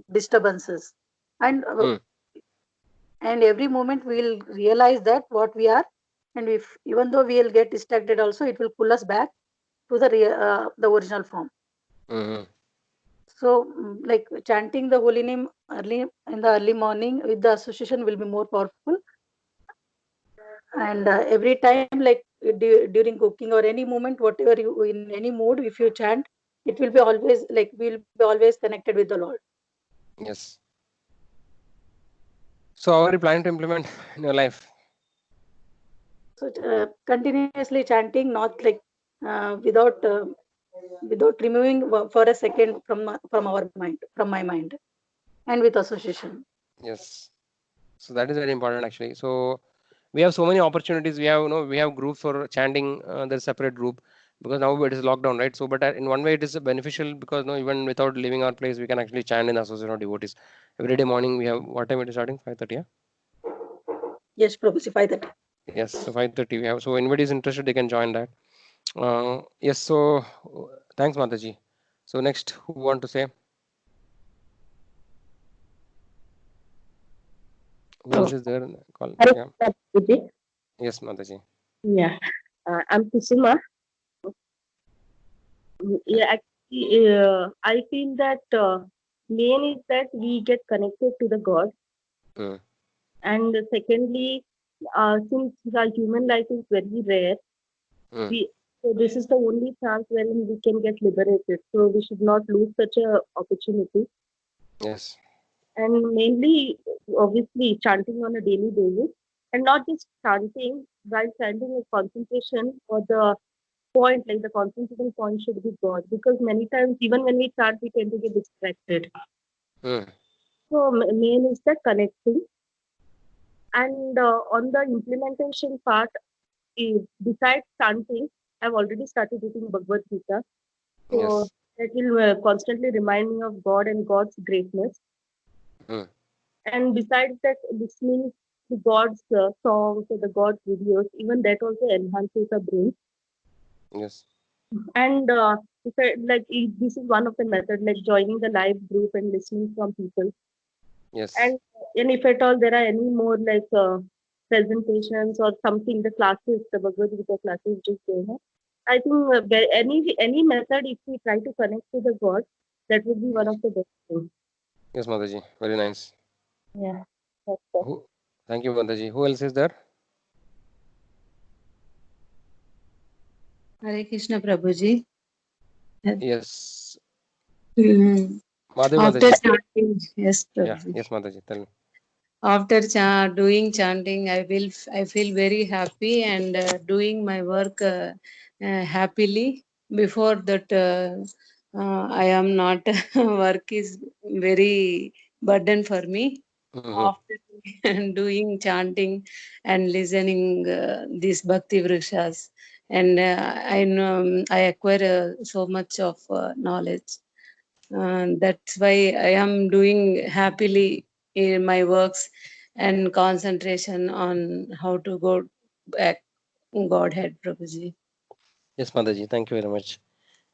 disturbances, and every moment we will realize that what we are, and if even though we will get distracted also, it will pull us back to the original form. So, like chanting the holy name early in the early morning with the association will be more powerful. And every time, like during cooking or any moment, whatever you in any mood, if you chant, it will be always like we'll be always connected with the Lord. Yes. So, how are you planning to implement in your life? So, continuously chanting, not like without removing for a second from my mind, and with association. Yes. So that is very important actually. So we have so many opportunities. We have groups for chanting. There's a separate group because now it is lockdown, right? So, but in one way it is beneficial because even without leaving our place, we can actually chant in association of devotees. Every day morning we have, what time it is starting? 5:30. Yeah. Yes, Prabhuji, 5:30. Yes. So 5:30 we have. So anybody is interested, they can join that. Yes, so thanks, Mataji. So next, who want to say? Who else is there? Call. Yeah. Yes, Mataji. Yeah, I'm Kusuma. Yeah, actually, I feel that main is that we get connected to the God, and secondly, since our human life is very rare, so this is the only chance wherein we can get liberated. So we should not lose such a opportunity. Yes. And mainly, obviously, chanting on a daily basis, and not just chanting. While chanting, is concentration or the point, like the concentration point should be God, because many times even when we chant we tend to get distracted. So main is the connecting, and on the implementation part, besides chanting, I've already started reading Bhagavad Gita, so that will constantly remind me of God and God's greatness. And besides that, listening to God's songs or the God's videos, even that also enhances the brain. Yes. And if this is one of the methods, like joining the live group and listening from people. Yes. And if at all there are any more like presentations or something, the classes, the Bhagavad Gita classes just going on. I think any method, if we try to connect to the God, that would be one of the best things. Yes, Mataji. Very nice. Yeah. Thank you, Mataji. Who else is there? Hare Krishna, Prabhuji. Yes. After chanting, yes, Prabhuji. Yeah. Yes, Mataji. Tell me. After doing chanting, I feel very happy and doing my work happily. Before that, I am not work is very burden for me. After doing chanting and listening these Bhakti Vrikshas, and I know I acquire so much of knowledge. That's why I am doing happily in my works and concentration on how to go back Godhead, Prabhuji. Yes, Mataji. Thank you very much.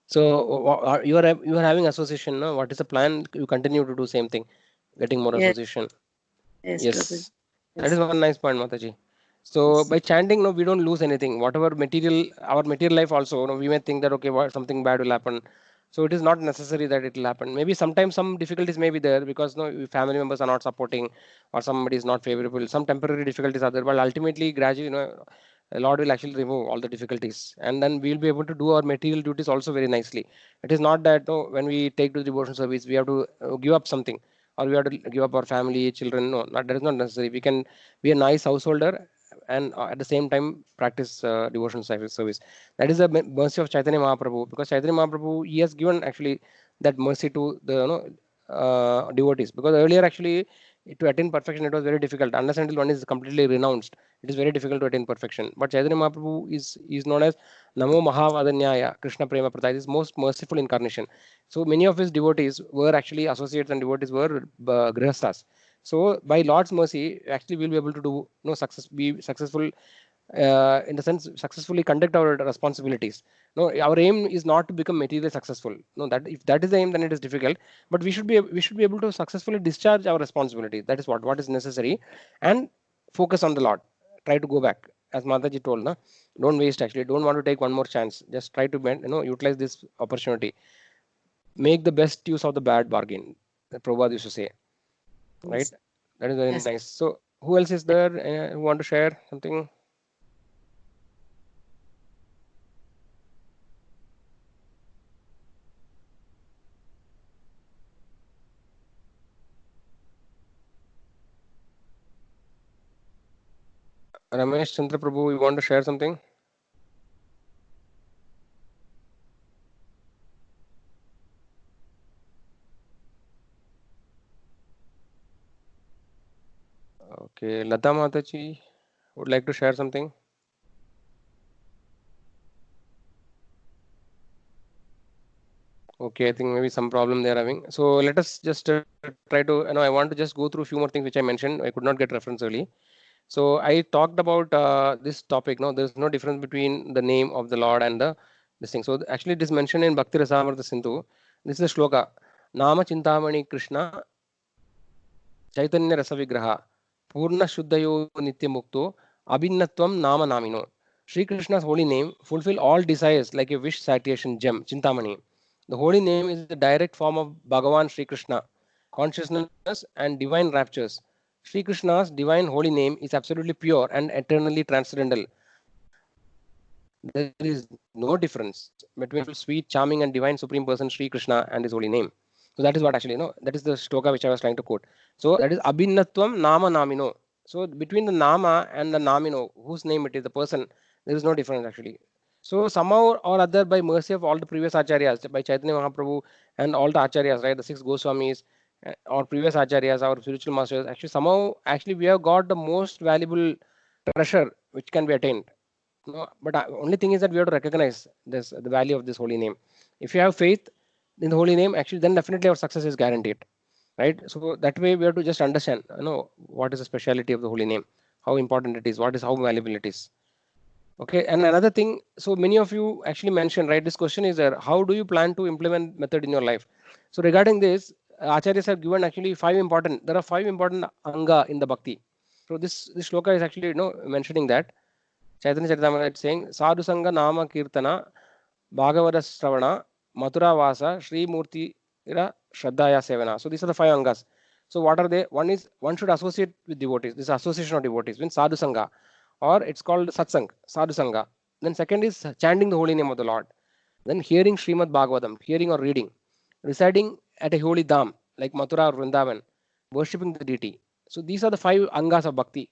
So you are having association, no? What is the plan? You continue to do same thing, getting more association. Yes, Yes, Prabhuji. that is one nice point, Mataji. So by chanting, no, we don't lose anything. Whatever material, our material life also, no, we may think that okay, something bad will happen. So it is not necessary that it will happen. Maybe sometimes some difficulties may be there because no family members are not supporting or somebody is not favorable. Some temporary difficulties are there, but ultimately, gradually, the Lord will actually remove all the difficulties, and then we will be able to do our material duties also very nicely. It is not that no, when we take to the devotion service, we have to give up something or we have to give up our family, children. No, that is not necessary. We can be a nice householder and at the same time practice devotion service. That is the mercy of Chaitanya Mahaprabhu, because Chaitanya Mahaprabhu, he has given actually that mercy to the devotees, because earlier actually to attain perfection it was very difficult unless until one is completely renounced. It is very difficult to attain perfection, but Chaitanya Mahaprabhu is known as Namo Mahavadanyaya Krishna Prema Pradaya, is most merciful incarnation. So many of his devotees were actually associates and devotees were grihasthas. So by Lord's mercy, actually we'll be able to do be successful in the sense successfully conduct our responsibilities. No, our aim is not to become materially successful. No, that if that is the aim, then it is difficult. But we should be able to successfully discharge our responsibility. That is what is necessary, and focus on the Lord. Try to go back, as Mataji told. No, don't waste. Actually, don't want to take one more chance. Just try to utilize this opportunity. Make the best use of the bad bargain. Prabhupada used to say, right? That is very nice. So, who else is there who want to share something? Ramesh Chandra Prabhu, you want to share something? Okay, Lata Mataji would like to share something. Okay, I think maybe some problem they are having. So let us just try to, I want to just go through a few more things which I mentioned. I could not get reference early. So I talked about this topic. No, there's no difference between the name of the Lord and the this thing. So actually, it is mentioned in Bhakti Rasamrita Sindhu. This is a shloka. Nama Chintamani Krishna Chaitanya Rasa Vigraha Purna Shuddhayo Nitya Mukto Abhinnatvam Nama Namino. Sri Krishna's holy name fulfill all desires like a wish satiation gem, Chintamani. The holy name is the direct form of Bhagavan Sri Krishna, consciousness and divine raptures. Sri Krishna's divine holy name is absolutely pure and eternally transcendental. There is no difference between sweet, charming, and divine supreme person Sri Krishna and his holy name. So that is what actually, that is the shloka which I was trying to quote. So that is Abhinnatvam Nama Namino. So between the Nama and the Namino, whose name it is, the person, there is no difference actually. So somehow or other, by mercy of all the previous acharyas, by Chaitanya Mahaprabhu and all the acharyas, right, the 6 Goswamis, or previous acharyas, our spiritual masters, actually somehow, actually we have got the most valuable treasure which can be attained. No, but only thing is that we have to recognize this, the value of this holy name. If you have faith in the holy name, actually, then definitely our success is guaranteed, right? So that way we have to just understand, what is the speciality of the holy name, how important it is, what is how valuable it is. Okay, and another thing, so many of you actually mentioned, right? This question is there: how do you plan to implement method in your life? So regarding this, acharyas have given actually 5 important. There are 5 important anga in the bhakti. So this shloka is actually mentioning that. Chaitanya Charitamrita is saying Sadhu Sangha Nama Kirtana Bhagavata Stravana Mathura Vasa Sri Murti Ira Shraddhaya Sevana. So these are the 5 angas. So what are they? One is one should associate with devotees. This is association of devotees, means Sadhu Sangha, or it's called Satsang, Sadhu Sangha. Then second is chanting the holy name of the Lord. Then hearing Srimad Bhagavatam, hearing or reading, residing at a holy dham like Mathura or Vrindavan, worshipping the deity. So these are the 5 angas of bhakti.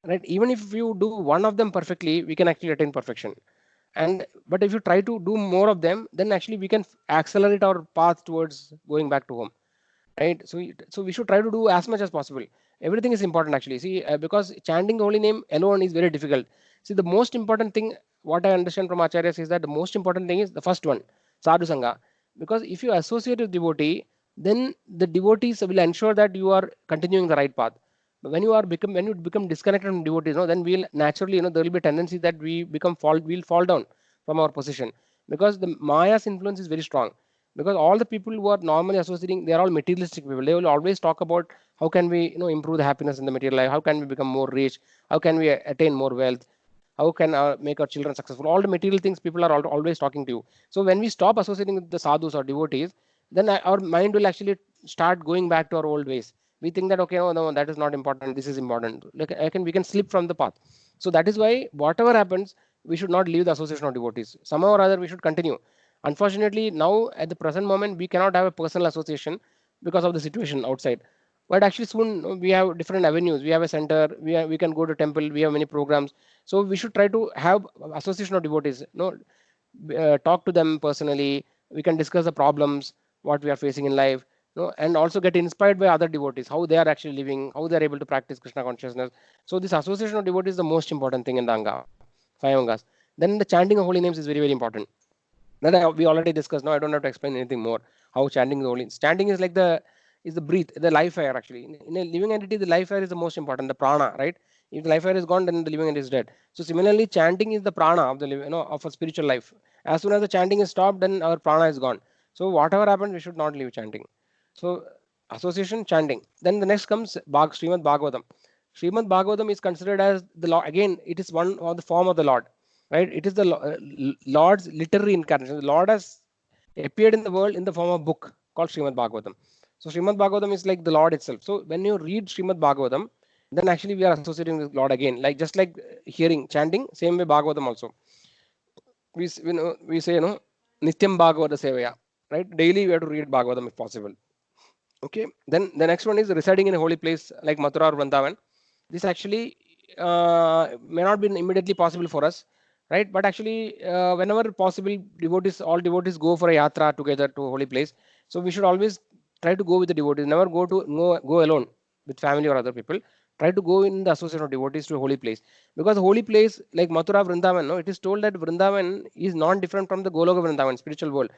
Right, even if you do one of them perfectly, we can actually attain perfection. But if you try to do more of them, then actually we can accelerate our path towards going back to home, right? So we should try to do as much as possible. Everything is important actually. See, because chanting the holy name alone is very difficult. See, the most important thing, what I understand from acharyas, is that the most important thing is the first one, sadhu sangha. Because if you associate with devotee, then the devotees will ensure that you are continuing the right path. When you become disconnected from devotees, then we'll naturally, there will be a tendency that we'll fall down from our position, because the Maya's influence is very strong. Because all the people who are normally associating, they are all materialistic people. They will always talk about how can we, improve the happiness in the material life, how can we become more rich, how can we attain more wealth, how can make our children successful. All the material things people are always talking to you. So when we stop associating with the sadhus or devotees, then our mind will actually start going back to our old ways. We think that, okay, no, that is not important, this is important. Like we can slip from the path. So that is why whatever happens, we should not leave the association of devotees. Somehow or other we should continue. Unfortunately, now at the present moment, we cannot have a personal association because of the situation outside. But actually soon we have different avenues. We have a center, we can go to temple, we have many programs. So we should try to have association of devotees, talk to them personally. We can discuss the problems, what we are facing in life, and also get inspired by other devotees, how they are actually living, how they are able to practice Krishna consciousness. So this association of devotees is the most important thing in the Anga, 5 Angas. Then the chanting of holy names is very, very important. That we already discussed. Now I don't have to explain anything more. How chanting the holy, chanting is like the breath, the life air actually. In a living entity, the life air is the most important, the prana, right? If the life air is gone, then the living entity is dead. So similarly, chanting is the prana of the of a spiritual life. As soon as the chanting is stopped, then our prana is gone. So whatever happens, we should not leave chanting. So association, chanting. Then the next comes Srimad Bhagavatam. Srimad Bhagavatam is considered as the Lord. Again, it is one of the form of the Lord, right? It is the Lord's literary incarnation. The Lord has appeared in the world in the form of book called Srimad Bhagavatam. So Srimad Bhagavatam is like the Lord itself. So when you read Srimad Bhagavatam, then actually we are associating with Lord again. Like just like hearing, chanting, same way Bhagavatam also. We say Nityam Bhagavata Sevaya, right? Daily we have to read Bhagavatam if possible. Okay. Then the next one is residing in a holy place like Mathura or Vrindavan. This actually may not be immediately possible for us, right? But actually, whenever possible, all devotees go for a yatra together to a holy place. So we should always try to go with the devotees. Never go alone with family or other people. Try to go in the association of devotees to a holy place, because a holy place like Mathura, Vrindavan, it is told that Vrindavan is not different from the Goloka Vrindavan, spiritual world.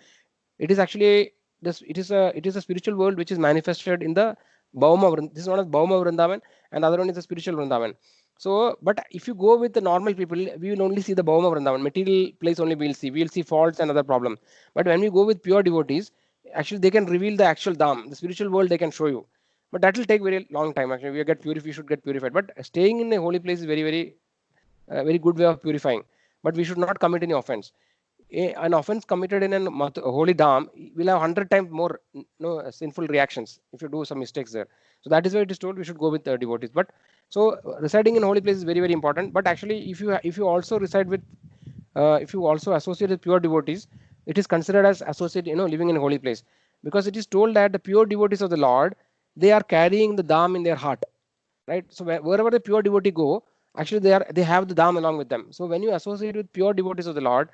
It is actually it is a spiritual world which is manifested in the Bhauma. This is known as Bhauma Vrindavan, and the other one is the spiritual Vrindavan. So, but if you go with the normal people, we will only see the Bhauma Vrindavan, material place only we will see faults and other problem. But when we go with pure devotees, actually they can reveal the actual Dham, the spiritual world they can show you. But that will take very long time. Actually, we should get purified. But staying in a holy place is very good way of purifying. But we should not commit any offense. An offense committed in a holy dham will have 100 times more sinful reactions if you do some mistakes there. So that is why it is told we should go with devotees. But so residing in holy place is very important. But actually, if you also reside with if you also associate with pure devotees, it is considered as associate, living in a holy place, because it is told that the pure devotees of the Lord, they are carrying the dham in their heart, right? So wherever the pure devotee go, actually they have the dham along with them. So when you associate with pure devotees of the Lord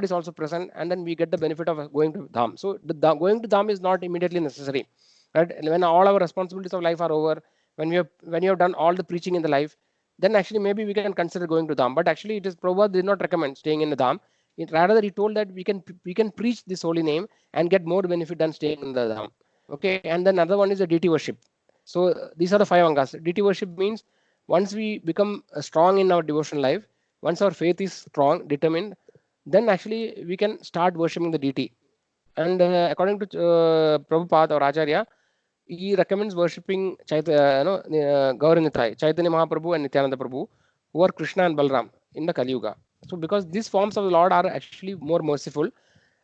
is also present, and then we get the benefit of going to dham. So going to dham is not immediately necessary, right? When all our responsibilities of life are over, when you have done all the preaching in the life, then actually maybe we can consider going to dham. But actually, it is Prabhupada did not recommend staying in the dham. Rather, he told that we can preach this holy name and get more benefit than staying in the dham. Okay, and then another one is the deity worship. So these are the 5 angas. Deity worship means once we become strong in our devotional life, once our faith is strong, determined, then actually we can start worshipping the deity. And according to Prabhupada or Acharya, he recommends worshipping Gaura Nitai, Chaitanya Mahaprabhu and Nityananda Prabhu, who are Krishna and Balram in the Kali Yuga. So because these forms of the Lord are actually more merciful,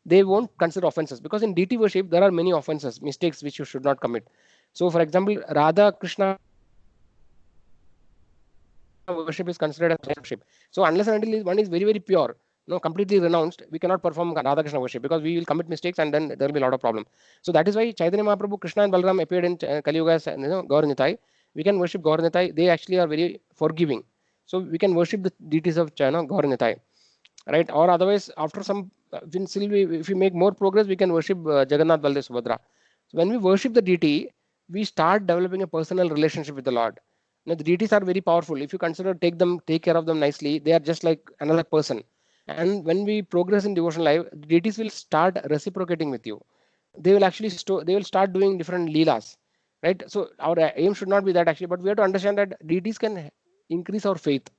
they won't consider offenses, because in deity worship there are many offenses, mistakes which you should not commit. So for example, Radha Krishna worship is considered as worship. So unless and until one is very pure, completely renounced, we cannot perform Radha Krishna worship, because we will commit mistakes and then there will be a lot of problem. So that is why Chaitanya Mahaprabhu, Krishna and Balram appeared in Kali Yuga as Gaura Nitai. We can worship Gaura Nitai. They actually are very forgiving. So we can worship the deities of Gaura Nitai, right? Or otherwise, after some, if we make more progress, we can worship Jagannath, Baldev, Subhadra. So when we worship the deity, we start developing a personal relationship with the Lord. The deities are very powerful. If you consider take care of them nicely, they are just like another person. And when we progress in devotional life, the deities will start reciprocating with you. They will actually they will start doing different leelas, right? So our aim should not be that actually, but we have to understand that deities can increase our faith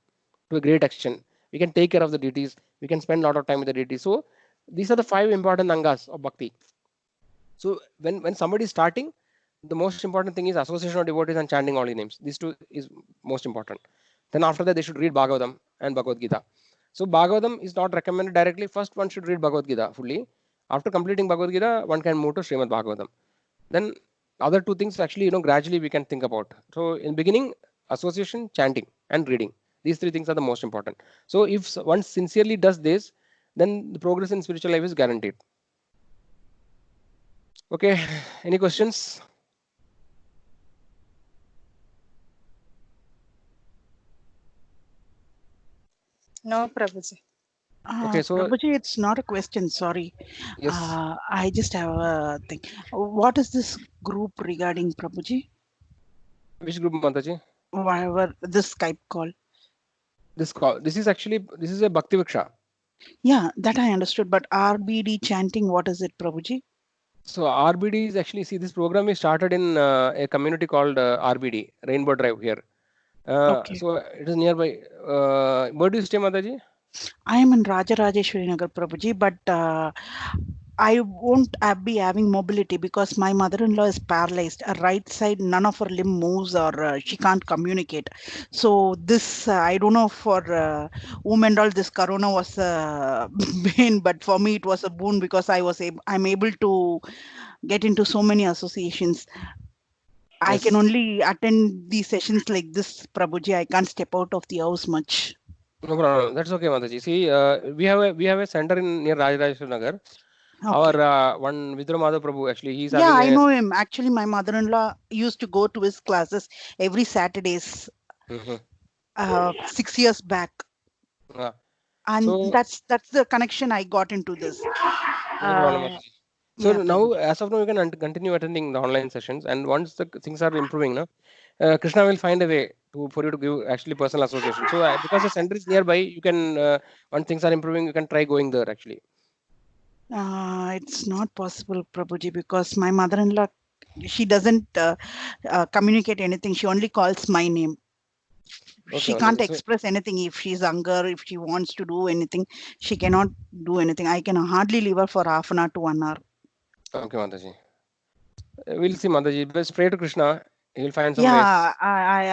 to a great extent. We can take care of the deities. We can spend a lot of time with the deities. So these are the 5 important angas of bhakti. So when somebody is starting, the most important thing is association of devotees and chanting holy names. These 2 is most important. Then after that, they should read Bhagavatam and Bhagavad Gita. So Bhagavatam is not recommended directly. First, one should read Bhagavad Gita fully. After completing Bhagavad Gita, one can move to Srimad Bhagavatam. Then other 2 things actually, gradually we can think about. So in beginning, association, chanting and reading. These 3 things are the most important. So if one sincerely does this, then the progress in spiritual life is guaranteed. Okay, any questions? No, Prabhuji. Okay, so Prabhuji, it's not a question, sorry. Yes. I just have a thing. What is this group regarding, Prabhuji? Which group, Mataji? Whatever, this Skype call. This is a Bhakti Viksha. Yeah, that I understood. But RBD chanting, what is it, Prabhuji? So RBD is actually, see, this program is started in a community called RBD, Rainbow Drive here. Okay. So it is nearby. Where do you stay, Mataji? I am in Rajarajeshwari Nagar, Prabhuji, but I won't be having mobility because my mother-in-law is paralyzed. Her right side, none of her limb moves, or she can't communicate. So this, I don't know for whom and all this corona was a bane, but for me it was a boon because I'm able to get into so many associations. Yes. I can only attend these sessions like this, Prabhuji. I can't step out of the house much. No problem. That's okay, Mataji. See, we have a center near Rajarajeshwari Nagar. Okay. Our one Vidura Madhav Prabhu, actually, he's having I know him. Actually, my mother-in-law used to go to his classes every Saturdays. 6 years back. And so, that's the connection I got into this. No problem, so now, as of now, you can continue attending the online sessions, and once the things are improving, Krishna will find a way for you to give actually personal association. So because the center is nearby, you can once things are improving, you can try going there actually. It's not possible, Prabhuji, because my mother-in-law, she doesn't communicate anything. She only calls my name. She Okay, can't Mataji. So, express anything. If she's hunger, if she wants to do anything, she cannot do anything. I can hardly leave her for half an hour to 1 hour. okay, Mataji. We'll see, Mataji. Just pray to Krishna. He'll find some ways. Yeah, I